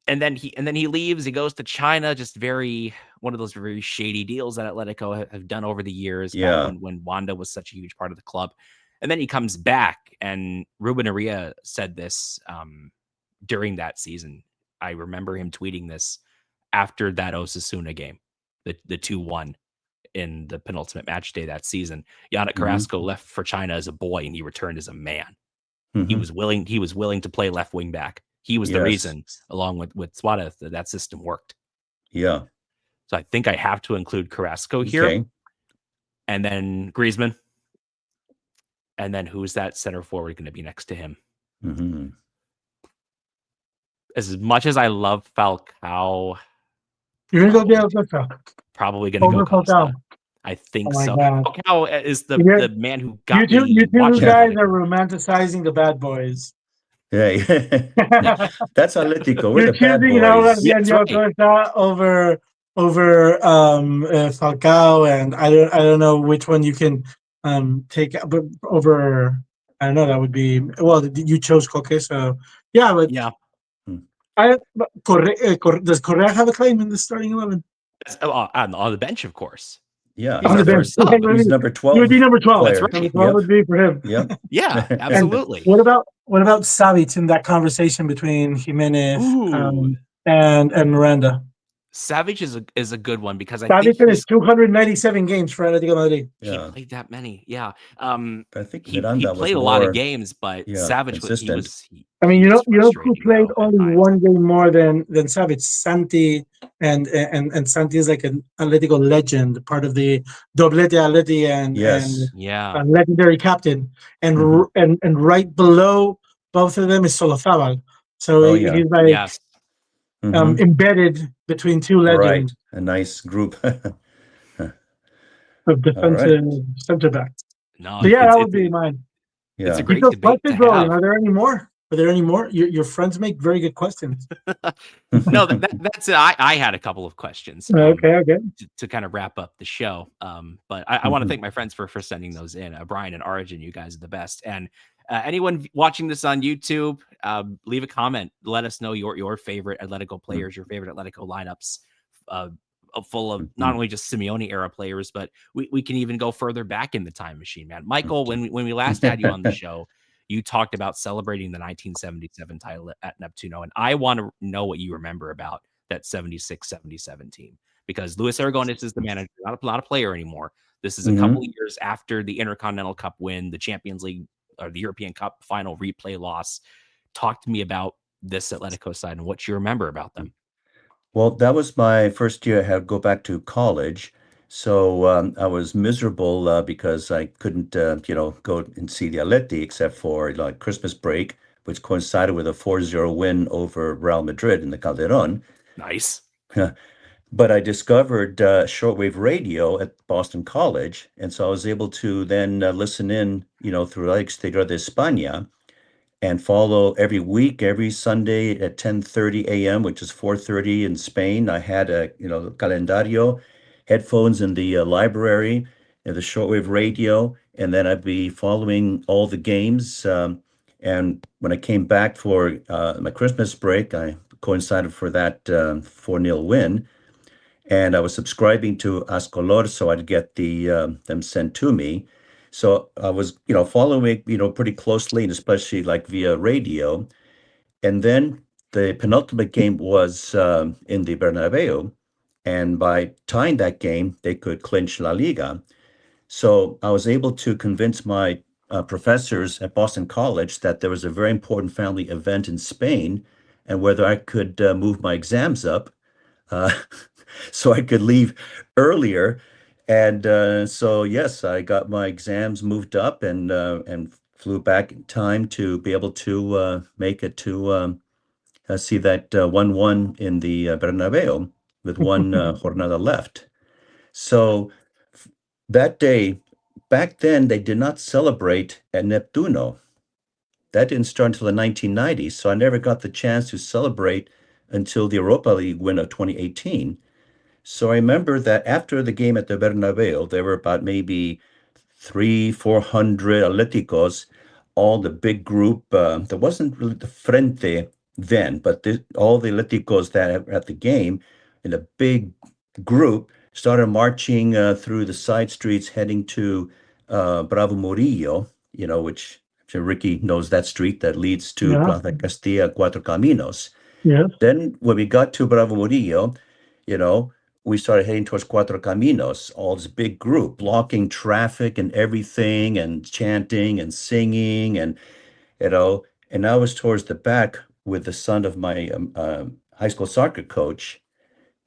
and then he leaves. He goes to China. Just one of those very shady deals that Atletico have done over the years. Yeah. Back when Wanda was such a huge part of the club, and then he comes back. And Ruben Aria said this during that season. I remember him tweeting this after that Osasuthna game, the 2-1 in the penultimate match day that season. Yannick Carrasco left for China as a boy, and he returned as a man. He was willing to play left wing back. He was the reason, along with Suarez, that system worked. Yeah. So I think I have to include Carrasco here. And then Griezmann. And then who's that center forward going to be next to him? As much as I love Falcao, you're going to go Diego Costa. Probably going to go Costa. I think so. God. Falcao is the man who got me. You two guys are romanticizing the bad boys. Yeah, that's Atletico. We're the bad boys. Diego Costa over Falcao, and I don't know which one you can take, but over, I don't know, that would be, well, you chose Coque, so yeah, but yeah. Does Correa have a claim in the starting 11? On the bench, of course. Yeah, on the bench. He's number 12. He would be number 12. Player. That's right. Number 12 would be for him. Yep. Yeah, absolutely. What about Savic in that conversation between Jimenez and Miranda? Savic is a good one because Savic finished 297 games for Atletico Madrid. He played that many. Yeah. I think he played a lot of games, but Savic was. You know who played only one game more than Savic? Santi, and Santi is like an Atletico legend, part of the Doblete Atleti and a legendary captain. And and right below both of them is Solozábal. So he's like embedded between two legends. Right. A nice group of defensive center backs. No, so that would be mine. Yeah. It's a great debate to have. Are there any more? Your friends make very good questions. No, that's it. I had a couple of questions. Okay. To kind of wrap up the show. But I want to thank my friends for sending those in. Brian and Origin, you guys are the best. And anyone watching this on YouTube, leave a comment. Let us know your favorite Atletico players, your favorite Atletico lineups, full of not only just Simeone era players, but we can even go further back in the time machine, man. Michael, when we last had you on the show, you talked about celebrating the 1977 title at Neptuno, and I want to know what you remember about that 76-77 team, because Luis Aragonés is the manager, not a player anymore. This is a couple of years after the Intercontinental Cup win, the Champions League or the European Cup final replay loss. Talk to me about this Atletico side and what you remember about them. Well, that was my first year I had to go back to college. So I was miserable because I couldn't, go and see the Atleti except for Christmas break, which coincided with a 4-0 win over Real Madrid in the Calderon. Nice. But I discovered shortwave radio at Boston College, and so I was able to then listen in, through Exterior de España, and follow every week, every Sunday at 10:30 a.m., which is 4:30 in Spain. I had a calendario, headphones in the library, and the shortwave radio, and then I'd be following all the games. And when I came back for my Christmas break, I coincided for that 4-0 win. And I was subscribing to Ascolor, so I'd get them sent to me. So I was, following, pretty closely, and especially via radio. And then the penultimate game was in the Bernabeu. And by tying that game, they could clinch La Liga. So I was able to convince my professors at Boston College that there was a very important family event in Spain, and whether I could move my exams up so I could leave earlier. And so, yes, I got my exams moved up and flew back in time to be able to make it to see that 1-1 in the Bernabeu with one jornada left. So that day, back then, they did not celebrate at Neptuno. That didn't start until the 1990s, so I never got the chance to celebrate until the Europa League win of 2018. So I remember that after the game at the Bernabeu, there were about maybe 300-400 Atléticos, all the big group. There wasn't really the Frente then, but all the Atleticos that were at the game in a big group started marching through the side streets heading to Bravo Murillo, which I'm sure Ricky knows that street that leads to Yeah. Plaza Castilla Cuatro Caminos. Yes. Then when we got to Bravo Murillo, we started heading towards Cuatro Caminos, all this big group, blocking traffic and everything and chanting and singing and I was towards the back with the son of my high school soccer coach.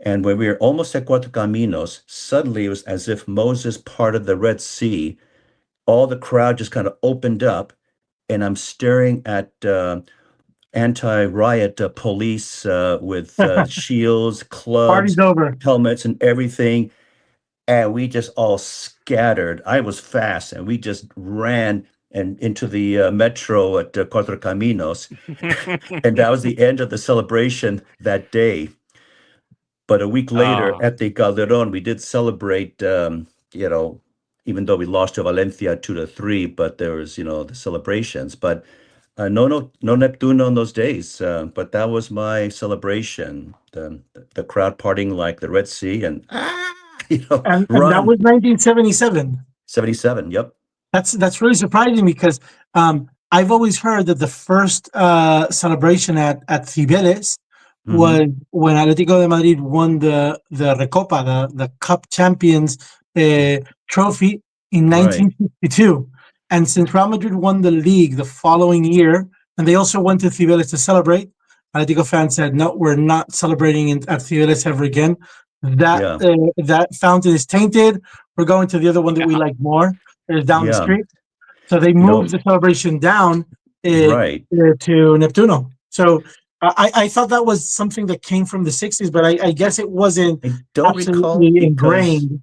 And when we were almost at Cuatro Caminos, suddenly it was as if Moses parted the Red Sea. All the crowd just kind of opened up, and I'm staring at anti-riot police with shields, clubs, Party's over. helmets, and everything. And we just all scattered. I was fast, and we just ran and into the metro at Cuatro Caminos. And that was the end of the celebration that day. But a week later at the Calderon, we did celebrate, even though we lost to Valencia 2-3, but there was, the celebrations. But no Neptuno on those days. But that was my celebration. The crowd partying like the Red Sea and And run. that was 1977. 77, yep. That's really surprising because I've always heard that the first celebration at Cibeles was when Atlético de Madrid won the Recopa, the Cup Champions trophy in 1962. And since Real Madrid won the league the following year, and they also went to Cibeles to celebrate, Atlético fans said, no, we're not celebrating at Cibeles ever again. That fountain is tainted. We're going to the other one that we like more. It's down the street. So they moved the celebration down to Neptuno. So I thought that was something that came from the 60s, but I guess it wasn't absolutely ingrained.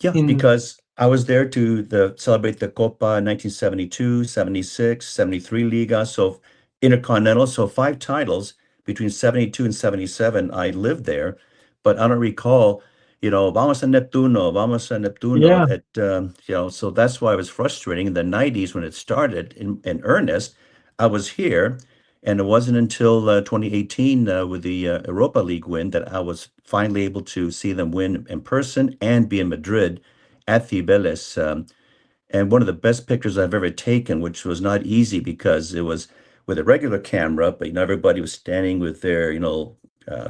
Because I was there to celebrate the Copa 1972, 76, 73 Liga, so Intercontinental, so 5 titles between 72 and 77. I lived there, but I don't recall, vamos a Neptuno. So that's why it was frustrating. In the 90s, when it started in earnest, I was here, and it wasn't until 2018 with the Europa League win that I was finally able to see them win in person and be in Madrid at Cibeles. And one of the best pictures I've ever taken, which was not easy because it was with a regular camera, but everybody was standing with their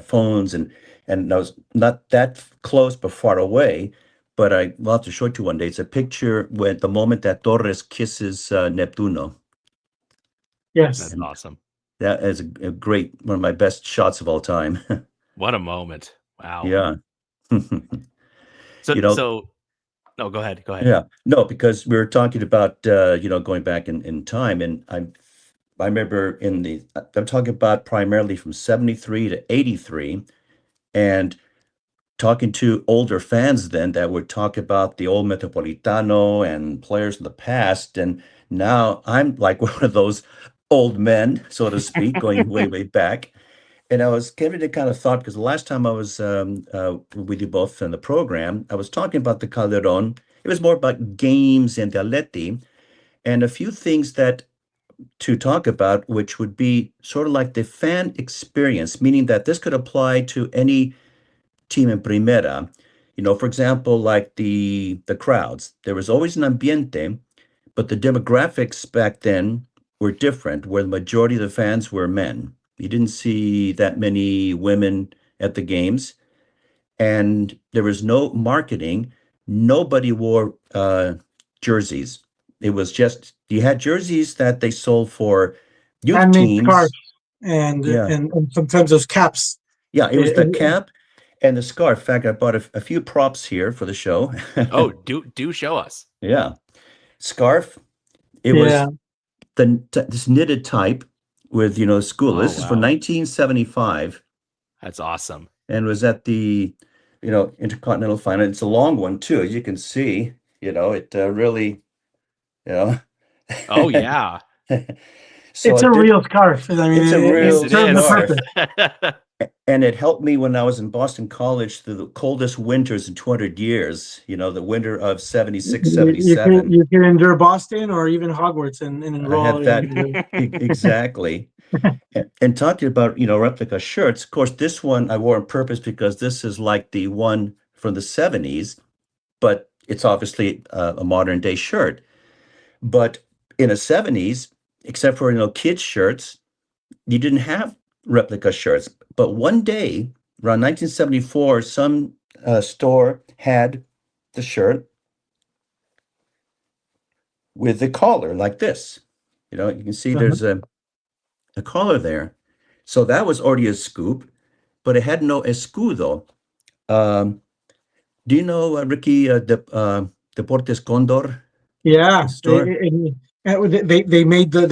phones, and I was not that close but far away. But will have to show it to you one day. It's a picture when the moment that Torres kisses Neptuno. Yes, that's awesome. That is a great, one of my best shots of all time. What a moment! Wow. Yeah. So no, go ahead. Yeah, no, because we were talking about going back in time, and I remember I'm talking about primarily from 73 to 83, and talking to older fans then that would talk about the old Metropolitano and players in the past, and now I'm like one of those old men, so to speak, going way back. And I was giving it kind of thought, because the last time I was with you both in the program, I was talking about the Calderon. It was more about games and the Atleti, and a few things to talk about, which would be sort of like the fan experience, meaning that this could apply to any team in Primera. For example, like the crowds. There was always an ambiente, but the demographics back then were different, where the majority of the fans were men. You didn't see that many women at the games, and there was no marketing. Nobody wore jerseys. It was just, you had jerseys that they sold for youth teams. Scarves and sometimes those caps. Yeah, it was the cap and the scarf. In fact, I bought a few props here for the show. Oh, do show us. Yeah. Scarf. It was this knitted type with, school. This is from 1975. That's awesome. And was at the, Intercontinental Final. It's a long one too, as you can see. It really, Oh yeah. So it's a real scarf. I mean, it's a real scarf. And it helped me when I was in Boston College through the coldest winters in 200 years, the winter of 76, 77. You can endure Boston or even Hogwarts and enroll. I had that exactly. And talking about, replica shirts, of course, this one I wore on purpose because this is like the one from the 70s, but it's obviously a modern day shirt. But in the 70s, except for, kids' shirts, you didn't have replica shirts. But one day, around 1974, some store had the shirt with the collar like this. You can see there's a collar there. So that was already a scoop, but it had no escudo. Do you know, Ricky, Deportes Condor Yeah, store? they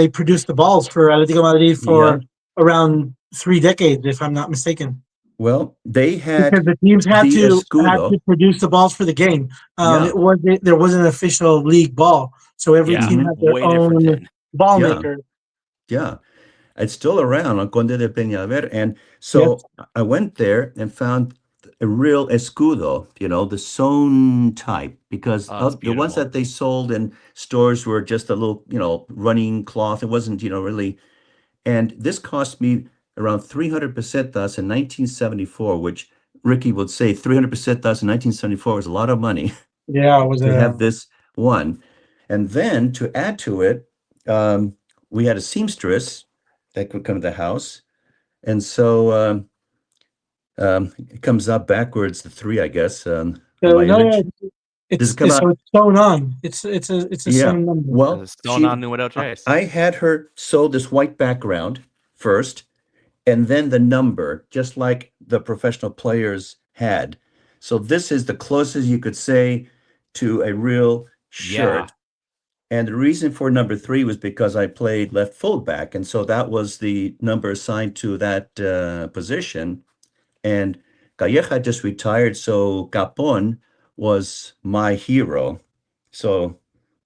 produced the balls for Atlético Madrid for Yeah. around 3 decades, if I'm not mistaken. Well, they had Because the teams had the to escudo. produce the balls for the game. Yeah. There wasn't an official league ball, so every Yeah, team had their way different own then. ball Yeah. maker. Yeah. It's still around on Conde de Peñalver. And so I went there and found a real escudo, the sewn type, because Oh, it's the ones beautiful. that they sold in stores were just a little, running cloth. It wasn't, really. And this cost me around 300 pesetas in 1974, which Ricky would say 300 pesetas in 1974 was a lot of money Yeah, it was to have this one. And then to add to it, we had a seamstress that could come to the house. And so it comes up backwards, the 3, I guess, on my image. Does it come out? it's sewn on. It's a sewn number. Well, Stone on número 3. I had her sew this white background first, and then the number, just like the professional players had. So this is the closest you could say to a real shirt. Yeah. And the reason for number 3 was because I played left fullback, and so that was the number assigned to that position. And Calleja just retired, so Capon was my hero. So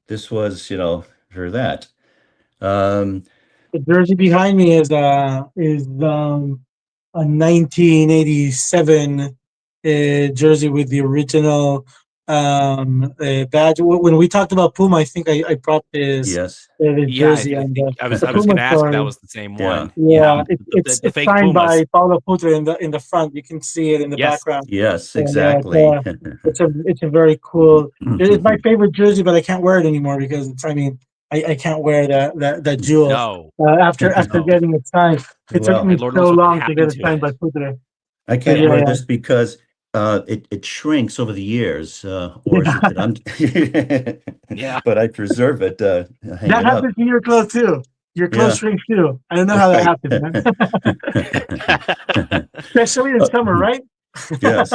this was, for that. The jersey behind me is a 1987 jersey with the original badge. When we talked about Puma, I think I brought this Yes. the Yeah, jersey. I was going to ask if that was the same one. Yeah, it's the fake signed Pumas. by Paulo Putre in the front. You can see it in the background. Yes, And, exactly. it's a very cool. It's my favorite jersey, but I can't wear it anymore because I can't wear that jewel. No. After getting it signed, it took me Lord so knows what long to happened get it to signed it. by Putre. I can't wear this because it shrinks over the years, or Yeah. but I preserve it. Hang That it up. happens to your clothes too. Your clothes shrink too. I don't know how that happens, man. Especially in summer, right? Yes.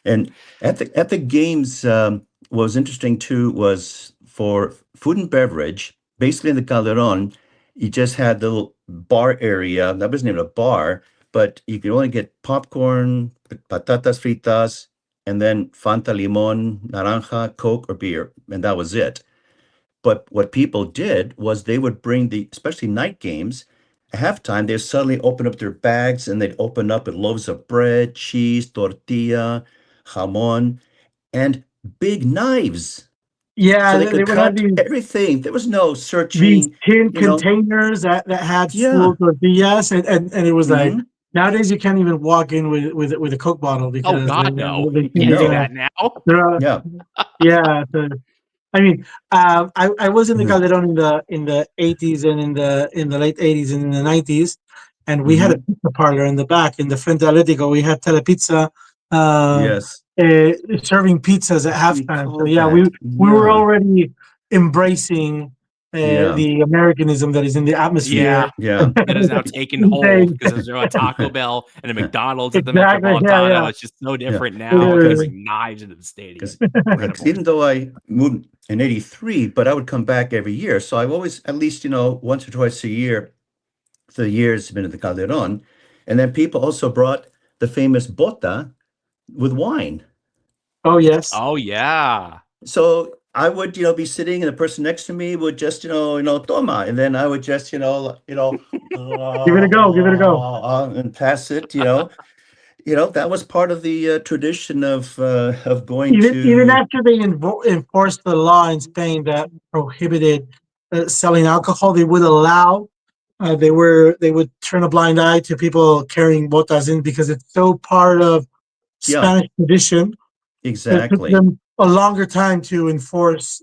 And at the games, what was interesting too was for food and beverage, basically in the Calderon, you just had the little bar area. That wasn't even a bar, but you could only get popcorn, patatas fritas, and then Fanta Limon, Naranja, Coke, or beer. And that was it. But what people did was they would bring especially night games, at halftime, they'd suddenly open up their bags and they'd open up with loaves of bread, cheese, tortilla, jamon, and big knives. Yeah, So they could would have cut everything. There was no these searching. tin containers that had Yeah. full tortillas, and it was like nowadays you can't even walk in with a Coke bottle because God, no. they You can't do that now. Yeah. I mean, I was in the Calderon in the 80s and in the late 80s and in the 90s, and we had a pizza parlor in the back in the Frente Atletico. We had Telepizza, Yes. serving pizzas at halftime. So yeah, we were already embracing the Americanism that is in the atmosphere. Yeah. That is now taken hold because there's a Taco Bell and a McDonald's at the Metropolitano. It's just so different now. They bring knives into the stadium. Because even though I moved in '83, but I would come back every year. So I've always, at least, once or twice a year, for years, been at the Calderon. And then people also brought the famous bota with wine. Oh, yes. Oh, yeah. So I would, be sitting and the person next to me would just, toma. And then I would just, give it a go. And pass it, that was part of the tradition of going even after they enforced the law in Spain that prohibited selling alcohol. They would allow. They would turn a blind eye to people carrying botas in because it's so part of Spanish tradition. It took Exactly. them a longer time to enforce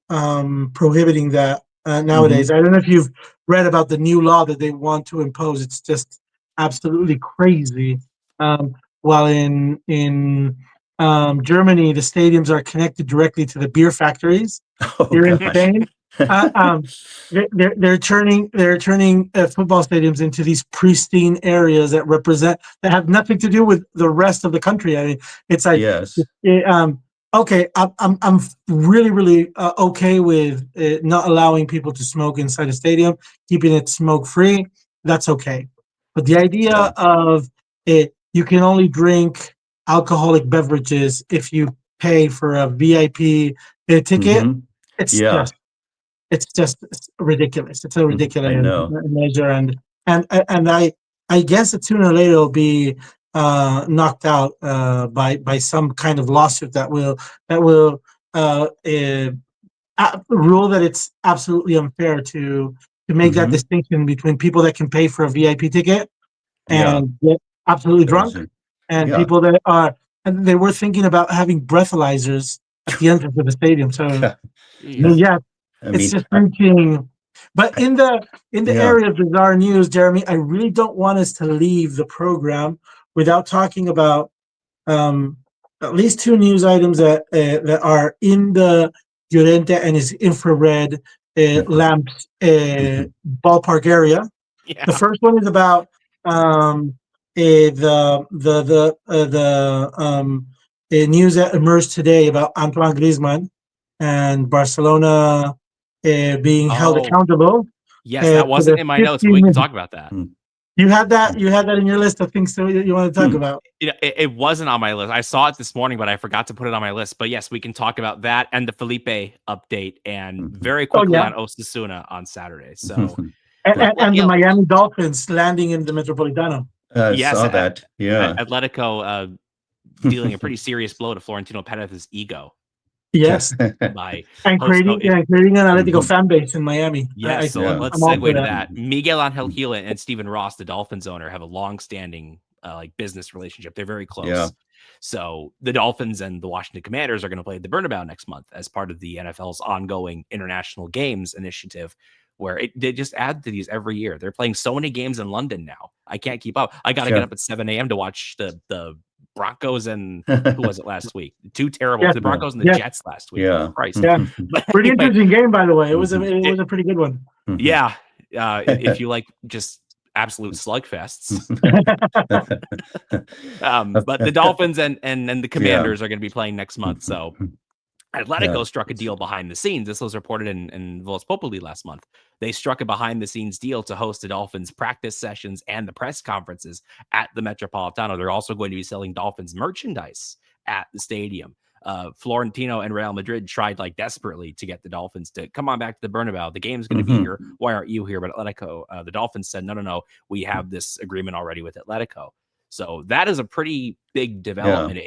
prohibiting that nowadays. I don't know if you've read about the new law that they want to impose. It's just absolutely crazy. While in Germany, the stadiums are connected directly to the beer factories. Oh Here in gosh. Spain, they're turning football stadiums into these pristine areas that have nothing to do with the rest of the country. I mean, it's like Yes. okay, I'm really okay with not allowing people to smoke inside a stadium, keeping it smoke free. That's okay, but the idea Yeah. of it, you can only drink alcoholic beverages if you pay for a VIP ticket. Mhm. It's Yeah. just it's just ridiculous. It's a ridiculous I know. measure, and I guess that sooner or later it'll be knocked out by some kind of lawsuit that will rule that it's absolutely unfair to make that distinction between people that can pay for a VIP ticket Yeah. and get absolutely drunk, Crazy. and Yeah. people that are. And they were thinking about having breathalyzers at the entrance of the stadium. So I mean, yeah, I it's mean, just thinking. But in the yeah. area of bizarre news, Jeremy, I really don't want us to leave the program without talking about at least two news items that are in the Llorente and his infrared lamps ballpark area. Yeah. The first one is about the news that emerged today about Antoine Griezmann and Barcelona being held accountable. Yes, that for wasn't the in my notes, but 15 we can minutes. talk about that. You had that in your list of things that you want to talk about. It wasn't on my list. I saw it this morning, but I forgot to put it on my list. But yes, we can talk about that and the Felipe update, and very quickly on Osasuna on Saturday. So and the Miami Dolphins landing in the Metropolitano. yes, saw that. Yeah. Atletico dealing a pretty serious blow to Florentino Perez's ego. Yes, by and creating an Atletico fan base in Miami. Yes, so let's segue to that. Miguel Angel Gil and Stephen Ross, the Dolphins owner, have a long-standing like business relationship. They're very close. Yeah. So the Dolphins and the Washington Commanders are going to play at the Bernabeu next month as part of the NFL's ongoing international games initiative, where they just add to these every year. They're playing so many games in London now. I can't keep up. I got to get up at 7 a.m. to watch the Broncos and who was it last week? Two terrible the Broncos and the Jets last week. Yeah. Christ. Yeah. Pretty interesting game, by the way. It was a pretty good one. Yeah. If you like just absolute slugfests. But the Dolphins and the Commanders are going to be playing next month. So Atletico struck a deal behind the scenes. This was reported in Voz Populi last month. They struck a behind-the-scenes deal to host the Dolphins practice sessions and the press conferences at the Metropolitano. They're also going to be selling Dolphins merchandise at the stadium. Florentino and Real Madrid tried like desperately to get the Dolphins to come on back to the Bernabeu. The game's going to be here. Why aren't you here? But Atletico, the Dolphins said, no, we have this agreement already with Atletico. So that is a pretty big development.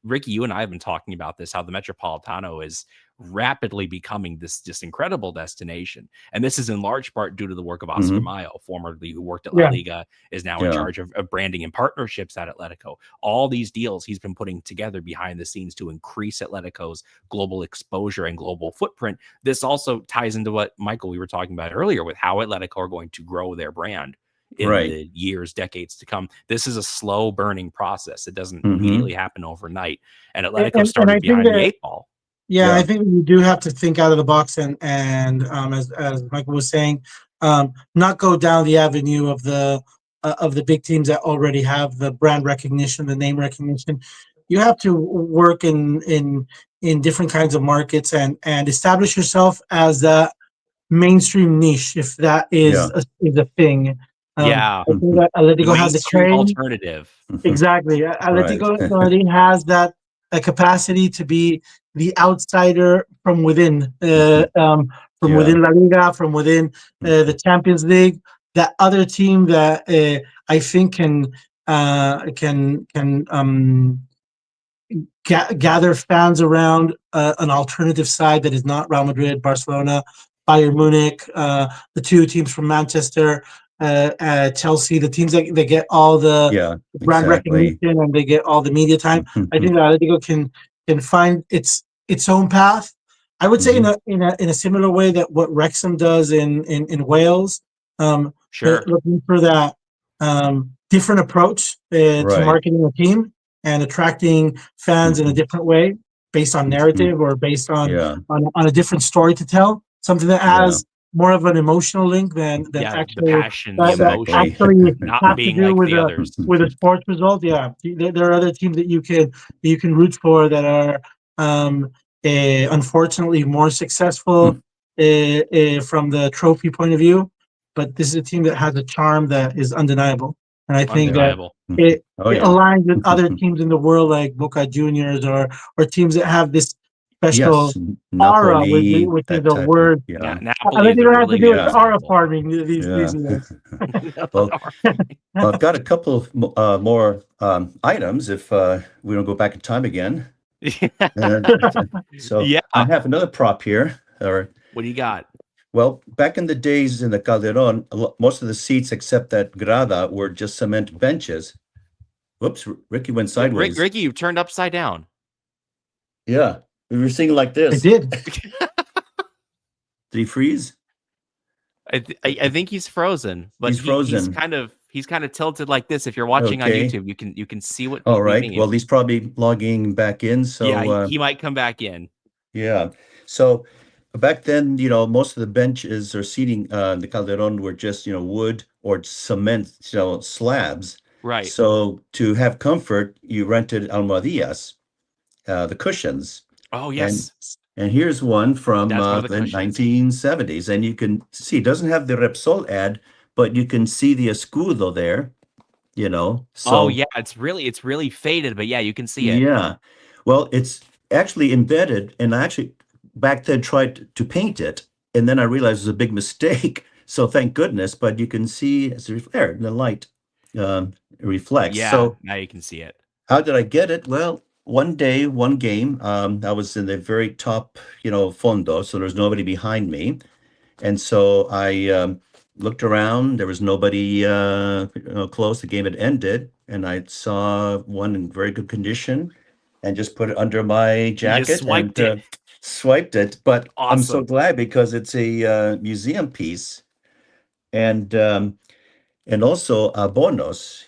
Ricky, you and I have been talking about this, how the Metropolitano is rapidly becoming this incredible destination. And this is in large part due to the work of Oscar Mayo, formerly who worked at La Liga, is now in charge of branding and partnerships at Atletico. All these deals he's been putting together behind the scenes to increase Atletico's global exposure and global footprint. This also ties into what, Michael, we were talking about earlier with how Atletico are going to grow their brand in the years, decades to come. This is a slow burning process. It doesn't immediately happen overnight. And Atletico started behind the 8 ball. Yeah, I think you do have to think out of the box and as Michael was saying, not go down the avenue of the big teams that already have the brand recognition, the name recognition. You have to work in different kinds of markets and establish yourself as that mainstream niche, if that is a thing. I think that Atletico has the claim. Alternative. Exactly. Atletico already has that capacity to be the outsider from within, within La Liga, from within the Champions League. That other team that I think can gather fans around an alternative side that is not Real Madrid, Barcelona, Bayern Munich, the two teams from Manchester, Chelsea, the teams that they get all the brand exactly. recognition and they get all the media time. I think that Atletico can find its own path. I would say in a similar way that what Wrexham does in Wales, Sure. looking for that different approach to Right. marketing a team and attracting fans in a different way, based on narrative or based on a different story to tell, something that has more of an emotional link than the actually passion, the that emotion, actually not have to being do like with the others. a sports result. Yeah, there are other teams that you can root for that are unfortunately more successful from the trophy point of view, but this is a team that has a charm that is undeniable, and I think that Undeniable. it aligns with other teams in the world like Boca Juniors or teams that have this special aura, Napoli, which is that a type of, word. Napoli I is think a it has to really do good with aura example. farming these days. Well, I've got a couple of more items if we don't go back in time again. So Yeah. I have another prop here. What do you got? Well, back in the days in the Calderon, most of the seats except that grada were just cement benches. Whoops, Ricky went sideways. Ricky, you turned upside down. Yeah, we were singing like this. I did. Did he freeze? I think he's frozen, but He's frozen. He's kind of tilted like this. If you're watching on YouTube, you can see what. All we right. mean. Well, he's probably logging back in. So yeah, he might come back in. Yeah. So back then, most of the benches or seating the Calderon were just, wood or cement, slabs. Right. So to have comfort, you rented almohadillas, the cushions. Oh, yes. And here's one from That's one the of the cushions. 1970s. And you can see, it doesn't have the Repsol ad, but you can see the escudo there, So, oh, yeah, it's really faded, but yeah, you can see it. Yeah. Well, it's actually embedded, and I actually back then tried to paint it, and then I realized it was a big mistake. So thank goodness, but you can see as there, the light reflects. Yeah, So now you can see it. how did I get it? Well, one day, one game, I was in the very top, fondo, so there was nobody behind me. And so I looked around, there was nobody close, the game had ended, and I saw one in very good condition and just put it under my jacket swiped and it. swiped it. But I'm so Awesome. glad because it's a museum piece. And also bonos,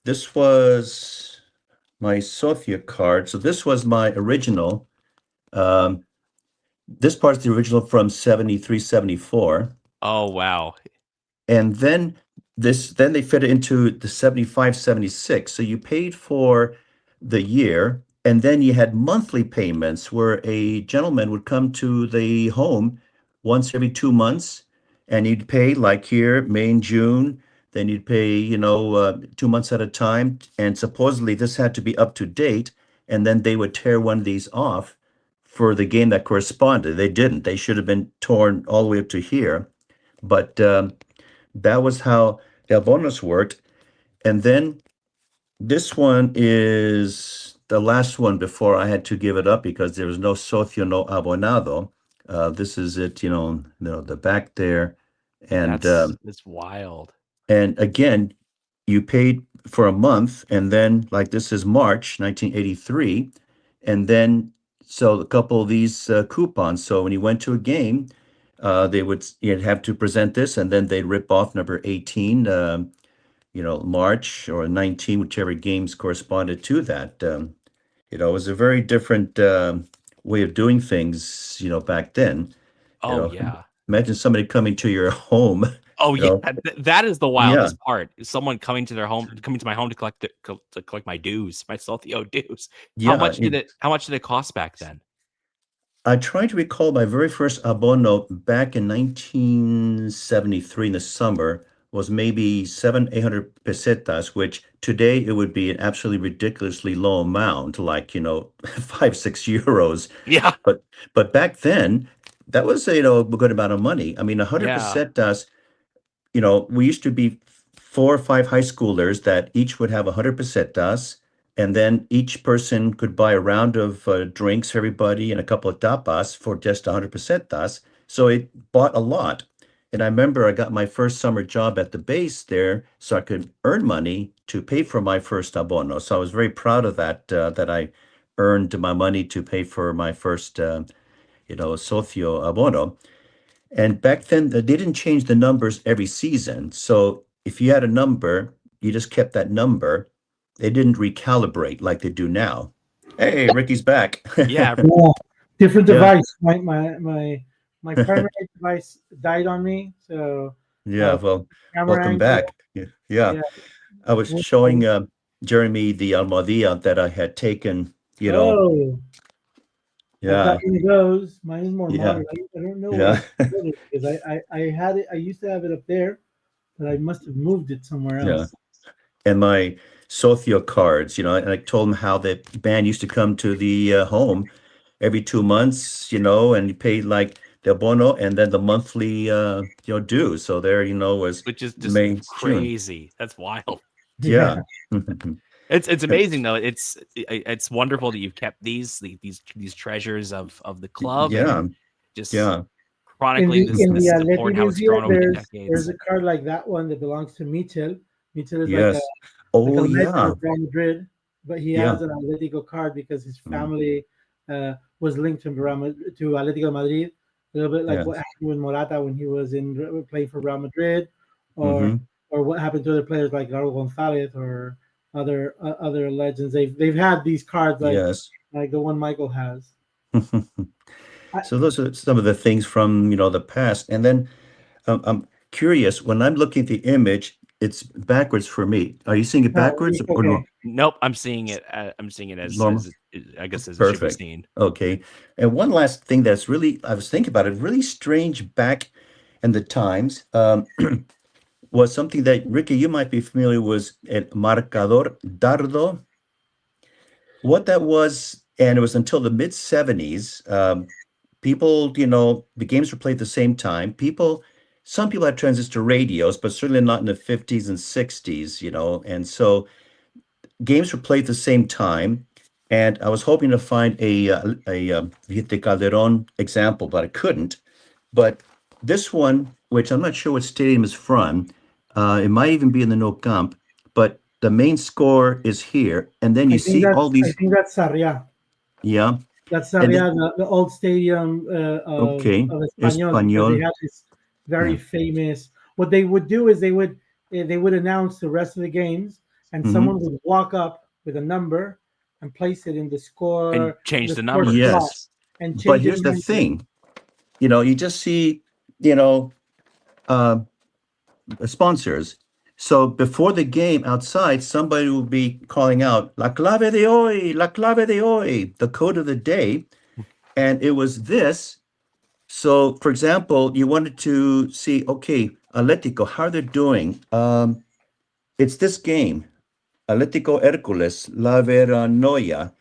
this was my Sophia card. So this was my original. This part's the original from 73, 74. Oh, wow. And then they fit it into the 75, 76. So you paid for the year, and then you had monthly payments where a gentleman would come to the home once every 2 months, and you'd pay like here, May and June. Then you'd pay, 2 months at a time. And supposedly this had to be up to date. And then they would tear one of these off for the game that corresponded. They didn't. They should have been torn all the way up to here. But that was how the bonus worked. And then this one is the last one before I had to give it up because there was no socio, no abonado. This is it, the back there. And that's wild. And again, you paid for a month, and then like this is March 1983, and then so a couple of these coupons. So when you went to a game, you'd have to present this, and then they'd rip off number 18, March or 19, whichever games corresponded to that. It was a very different way of doing things, back then. Oh, yeah. Imagine somebody coming to your home. Oh, yeah. That is the wildest part. Someone coming to my home to collect my dues, my socio dues. Yeah. How much did it cost back then? I tried to recall my very first abono back in 1973 in the summer was maybe 800 pesetas, which today it would be an absolutely ridiculously low amount, like, 5-6 euros. Yeah. But back then, that was a good amount of money. I mean, 100 pesetas, we used to be 4 or 5 high schoolers that each would have 100 pesetas. And then each person could buy a round of drinks for everybody and a couple of tapas for just 100 pesetas. So it bought a lot. And I remember I got my first summer job at the base there, so I could earn money to pay for my first abono. So I was very proud of that, that I earned my money to pay for my first, socio abono. And back then, they didn't change the numbers every season. So if you had a number, you just kept that number. They didn't recalibrate like they do now. Hey, Ricky's back. Yeah. Yeah. Different Yeah. device. My primary device died on me, so Yeah, well, camera welcome angle. back. Yeah. Yeah. I was showing Jeremy the Almohadilla that I had taken, Oh, I've yeah, got one of those. Mine is more yeah, modern. I don't know where I yeah, put it because I had it. I used to have it up there, but I must have moved it somewhere yeah. else. And my socio cards, and I told him how the band used to come to the home every 2 months, and you paid like the abono and then the monthly, due. So there, was Which is just May, June. crazy. That's wild. Yeah. It's amazing though. It's wonderful that you've kept these treasures of the club. Yeah. And just Yeah. chronically In this the support, Atleti how it's Museum, grown over the there's decades. a card like that one that belongs to Michel. Michel is Yes. like a Oh, legend yeah. of Real Madrid, but he Yeah. has an Atletico card because his Mm. family was linked to to Atletico Madrid. A little bit like Yes. what happened with Morata when he was playing for Real Madrid, or hmm what happened to other players like Raul Gonzalez or other legends. They've had these cards Yes. like the one Michael has. I, So those are some of the things from, the past. And then I'm curious, when I'm looking at the image, it's backwards for me. Are you seeing it backwards or okay. no? Nope, I'm seeing it. I'm seeing it as Normal? I guess as it should be Perfect. seen. Okay. And one last thing that's really, I was thinking about it, really strange back in the times, was something that, Ricky, you might be familiar with, el marcador dardo. What that was, and it was until the mid 70s, people, the games were played at the same time. Some people had transistor radios, but certainly not in the 50s and 60s, and so games were played at the same time. And I was hoping to find a Vite Calderon example, but I couldn't. But this one, which I'm not sure what stadium is from, it might even be in the No Camp, but the main score is here, and then you see all I these, think that's Sarria. yeah, That's and Sarria, then the old stadium okay, of Español, because they Espanol, had this very yeah, famous. What they would do is they would announce the rest of the games, and hmm someone would walk up with a number and place it in the And score change the score numbers. slot yes. and But change it here's the manually. thing, you just see, you know, uh, sponsors. So before the game outside, somebody will be calling out "La clave de hoy, la clave de hoy," the code of the day, and it was this. So, for example, you wanted to see, okay, Atletico, how they're doing. It's this game, Atletico Hércules, La Veranoia.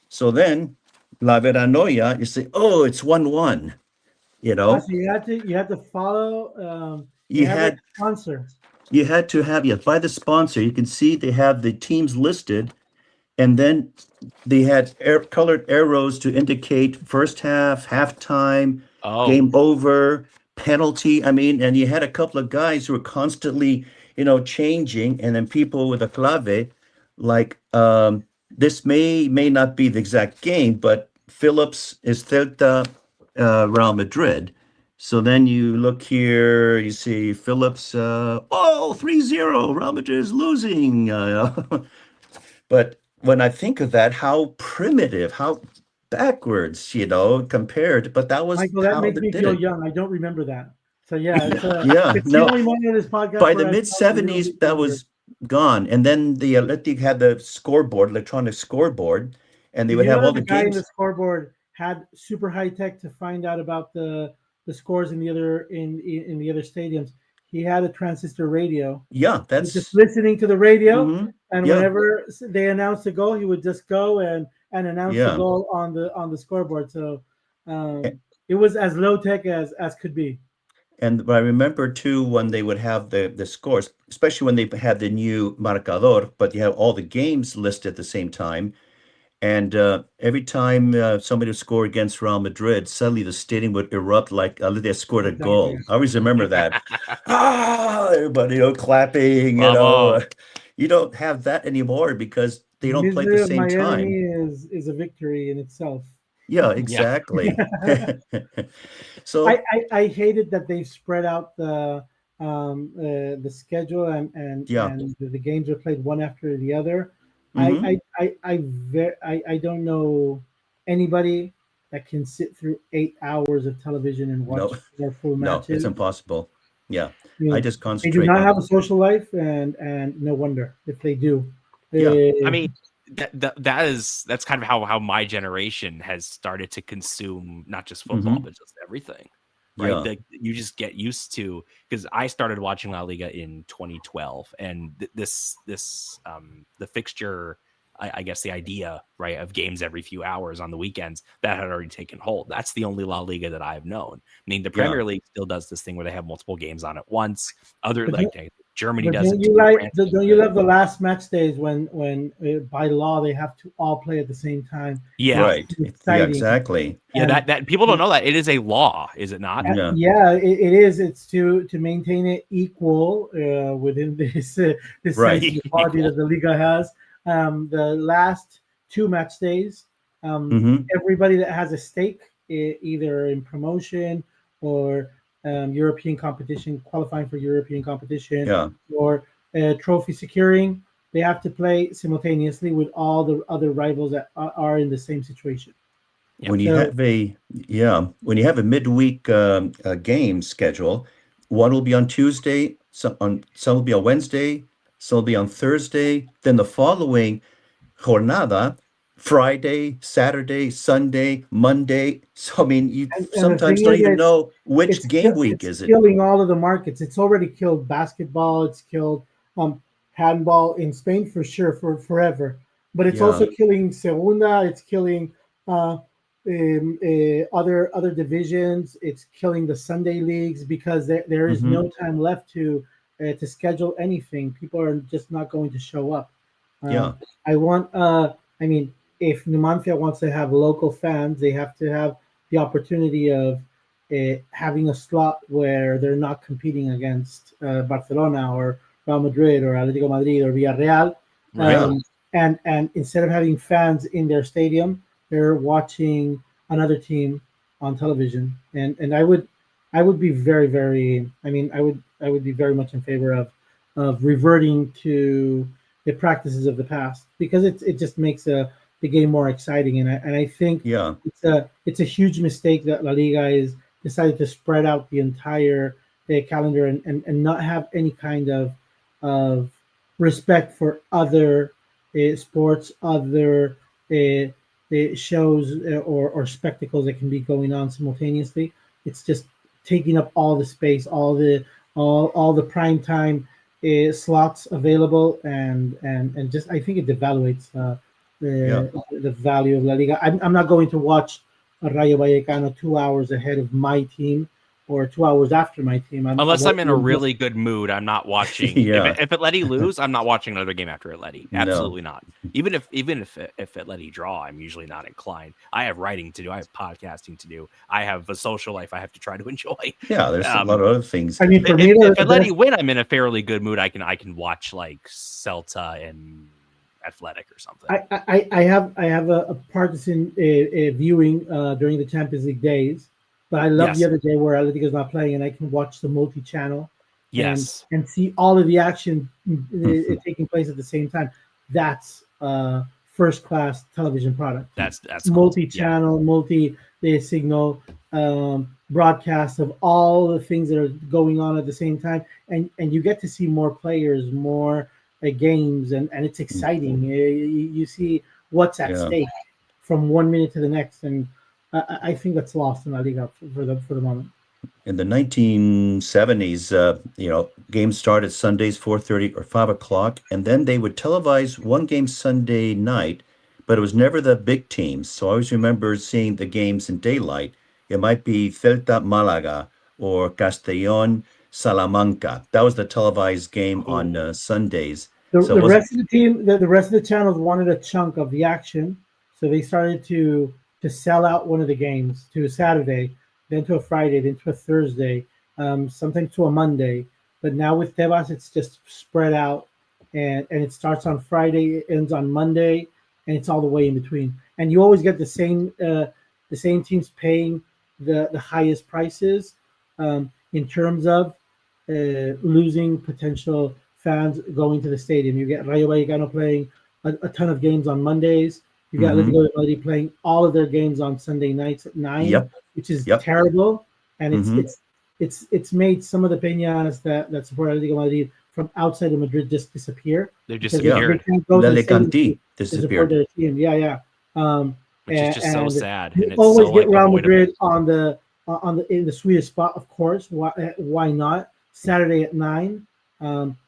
So then, La Veranoia, you say, oh, it's 1-1, you know. So you had to follow. They You had like had a sponsor. you had to have, yeah, by the sponsor, you can see they have the teams listed, and then they had colored arrows to indicate first half, halftime, Oh, game over, penalty. I mean, and you had a couple of guys who were constantly, changing, and then people with a clave, like this may not be the exact game, but Phillips is Celta, Real Madrid. So then you look here, you see Phillips, 3-0, Real Madrid is losing. But when I think of that, how primitive, how backwards, compared, but that was Michael, that how makes they me did feel it. young. I don't remember that. So yeah, Yeah, it's the no, only moment in this podcast by where the I mid felt a little 70s, bit that younger. was gone. And then the Athletic had the scoreboard, electronic scoreboard, and they Did would you know have all that the the guy in the games. scoreboard had super high tech to find out about the scores in the other in the other stadiums? He had a transistor radio. Yeah, He was just that's, listening to the radio, hmm and yeah, whenever they announced a goal, he would just go and announce the yeah. goal on the scoreboard. So it was as low tech as could be. And I remember too when they would have the scores, especially when they had the new marcador, but you have all the games listed at the same time. And every time somebody would score against Real Madrid, suddenly the stadium would erupt like they scored a goal. I always remember that. Everybody, clapping, Bravo. You don't have that anymore because they don't play at the Misery of same my time. enemy is a victory in itself. Yeah, exactly. So, I hated that they've spread out the schedule yeah. and the games are played one after the other. Hmm. I don't know anybody that can sit through 8 hours of television and No, watch four full no, it's matches. impossible. Yeah, I I mean, just they do concentrate not on, have a social life, and no wonder if they do. yeah. I Uh, mean, that's kind of how my generation has started to consume not just football, Hmm. but just everything. Right. Yeah. You just get used to, because I started watching La Liga in 2012, and the fixture, I guess the idea, right, of games every few hours on the weekends, that had already taken hold. That's the only La Liga that I've known. I mean, the Yeah. Premier League still does this thing where they have multiple games on at once. Other, but like, Germany But does it too. France does don't you it. love the last match days when by law they have to all play at the same time? Yeah. Right. Yeah, Exciting. exactly. Yeah, And that people don't know that it is a law, is it not? Yeah. yeah, it is. It's to maintain it equal within this Right. sense of equality that the Liga has. The last two match days, Hmm. everybody that has a stake, either in promotion or European competition, qualifying for European competition, Yeah. or trophy securing, they have to play simultaneously with all the other rivals that are in the same situation. Yeah. When you So have when you have a midweek game schedule, one will be on Tuesday, some will be on Wednesday, some will be on Thursday. Then the following jornada, Friday, Saturday, Sunday, Monday. So I mean, you and the sometimes thing don't is, even know which game week it's is it. killing all of the markets. It's already killed basketball. It's killed handball in Spain for sure for forever. But it's Yeah. also killing Segunda. It's killing other divisions. It's killing the Sunday leagues because there is Hmm. no time left to schedule anything. People are just not going to show up. Yeah. Um, I want. I mean, if Numancia wants to have local fans, they have to have the opportunity of having a slot where they're not competing against Barcelona or Real Madrid or Atletico Madrid or Villarreal. Right. Yeah. Um, and instead of having fans in their stadium, they're watching another team on television. And I would be very, I mean, I would be very much in favor of reverting to the practices of the past because it just makes the game more exciting. And I think Yeah. it's a huge mistake that La Liga is decided to spread out the entire calendar and not have any kind of respect for other sports, other shows or spectacles that can be going on simultaneously. It's just taking up all the space, all the prime time slots available, and just I think it devaluates Yeah. the value of La Liga. I'm not going to watch Rayo Vallecano 2 hours ahead of my team or 2 hours after my team. Unless I'm in a will just really good mood, I'm not watching. Yeah. If Atleti lose, I'm not watching another game after Atleti. No. Absolutely not. Even if Atleti draw, I'm usually not inclined. I have writing to do. I have podcasting to do. I have a social life I have to try to enjoy. Yeah. There's a lot of other things. I mean, for me, If the Atleti best. win, I'm in a fairly good mood. I can watch like Celta and Athletic or something. I have a partisan viewing during the Champions League days, but I love the Yes. other day where Atletico is not playing and I can watch the multi-channel and Yes. and see all of the action taking place at the same time. That's first class television product. That's cool. Multi-channel, multi-signal broadcast of all the things that are going on at the same time, and you get to see more players, more games, and it's exciting. You see what's at Yeah. stake from 1 minute to the next, and I think that's lost in La Liga for the moment. In the 1970s, games started Sundays 4:30 or 5 o'clock, and then they would televise one game Sunday night, but it was never the big teams. So I always remember seeing the games in daylight. It might be Celta Malaga or Castellón Salamanca. That was the televised game on Cool. Sundays. The, So it the wasn't. rest of the team, the rest of the channels wanted a chunk of the action, So they started to sell out one of the games to a Saturday, then to a Friday, then to a Thursday, sometimes to a Monday. But now with Tebas, it's just spread out, and it starts on Friday, it ends on Monday, and it's all the way in between. And you always get the same teams paying the highest prices in terms of losing potential fans going to the stadium. You get Rayo Vallecano playing a ton of games on Mondays. You got Atletico de Madrid playing all of their games on Sunday nights at 9, which is terrible. And it's made some of the peñas that support Atletico Madrid from outside of Madrid just disappear. They've disappeared. Alicante disappeared. Their team. Which is just so sad. You and it's always so get Real unavoidable. Madrid in the sweetest spot, of course. Why not? Saturday at 9,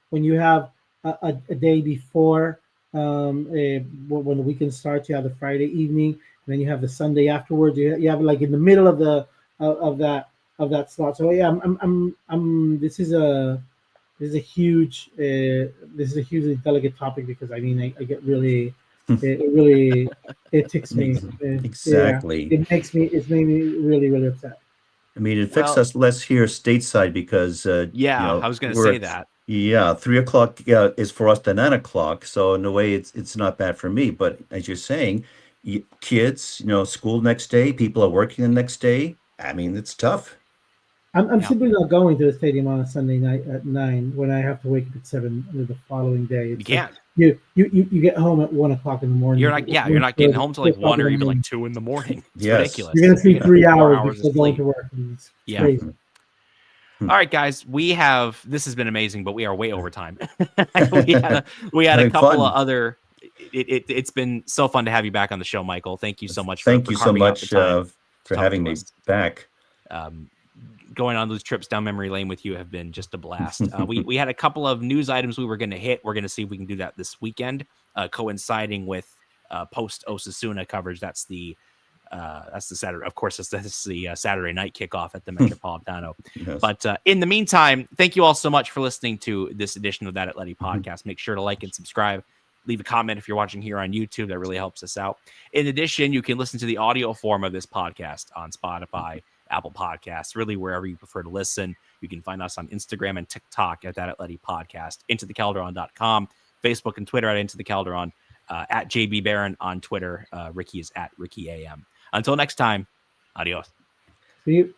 when you have a day before when the weekend starts, you have the Friday evening, and then you have the Sunday afterwards. You have like in the middle of that slot. So yeah, this is a hugely delicate topic, because I mean I get really it ticks me. Exactly. It's made me really, really upset. I mean, it affects us less here stateside because I was going to say that. 3 o'clock is for us to 9 o'clock. So in a way, it's not bad for me. But as you're saying, kids, school next day, people are working the next day. I mean, it's tough. I'm simply not going to the stadium on a Sunday night at 9 when I have to wake up at 7 the following day. You can't. You get home at 1 o'clock in the morning. You're not getting home till like 1 or even like 2 in the morning. It's ridiculous. You're gonna sleep 3 hours before going to work. It's crazy. All right, guys, this has been amazing, but we are way over time. we had a couple of other. It's been so fun to have you back on the show, Michael. Thank you so much. Thank you so much for having me back. Going on those trips down memory lane with you have been just a blast. We had a couple of news items we were going to hit. We're going to see if we can do that this weekend, coinciding with post Osasuthna coverage. That's the Saturday. Of course, that's the Saturday night kickoff at the Metropolitano. Yes. But in the meantime, thank you all so much for listening to this edition of That Atleti Podcast. Make sure to like and subscribe. Leave a comment if you're watching here on YouTube. That really helps us out. In addition, you can listen to the audio form of this podcast on Spotify, Apple Podcasts, really wherever you prefer to listen. You can find us on Instagram and TikTok at That Atleti Podcast, IntoTheCalderon.com, Facebook and Twitter at Into the Calderon, at JB Beren on Twitter. Ricky is at Ricky AM. Until next time, adios. See you.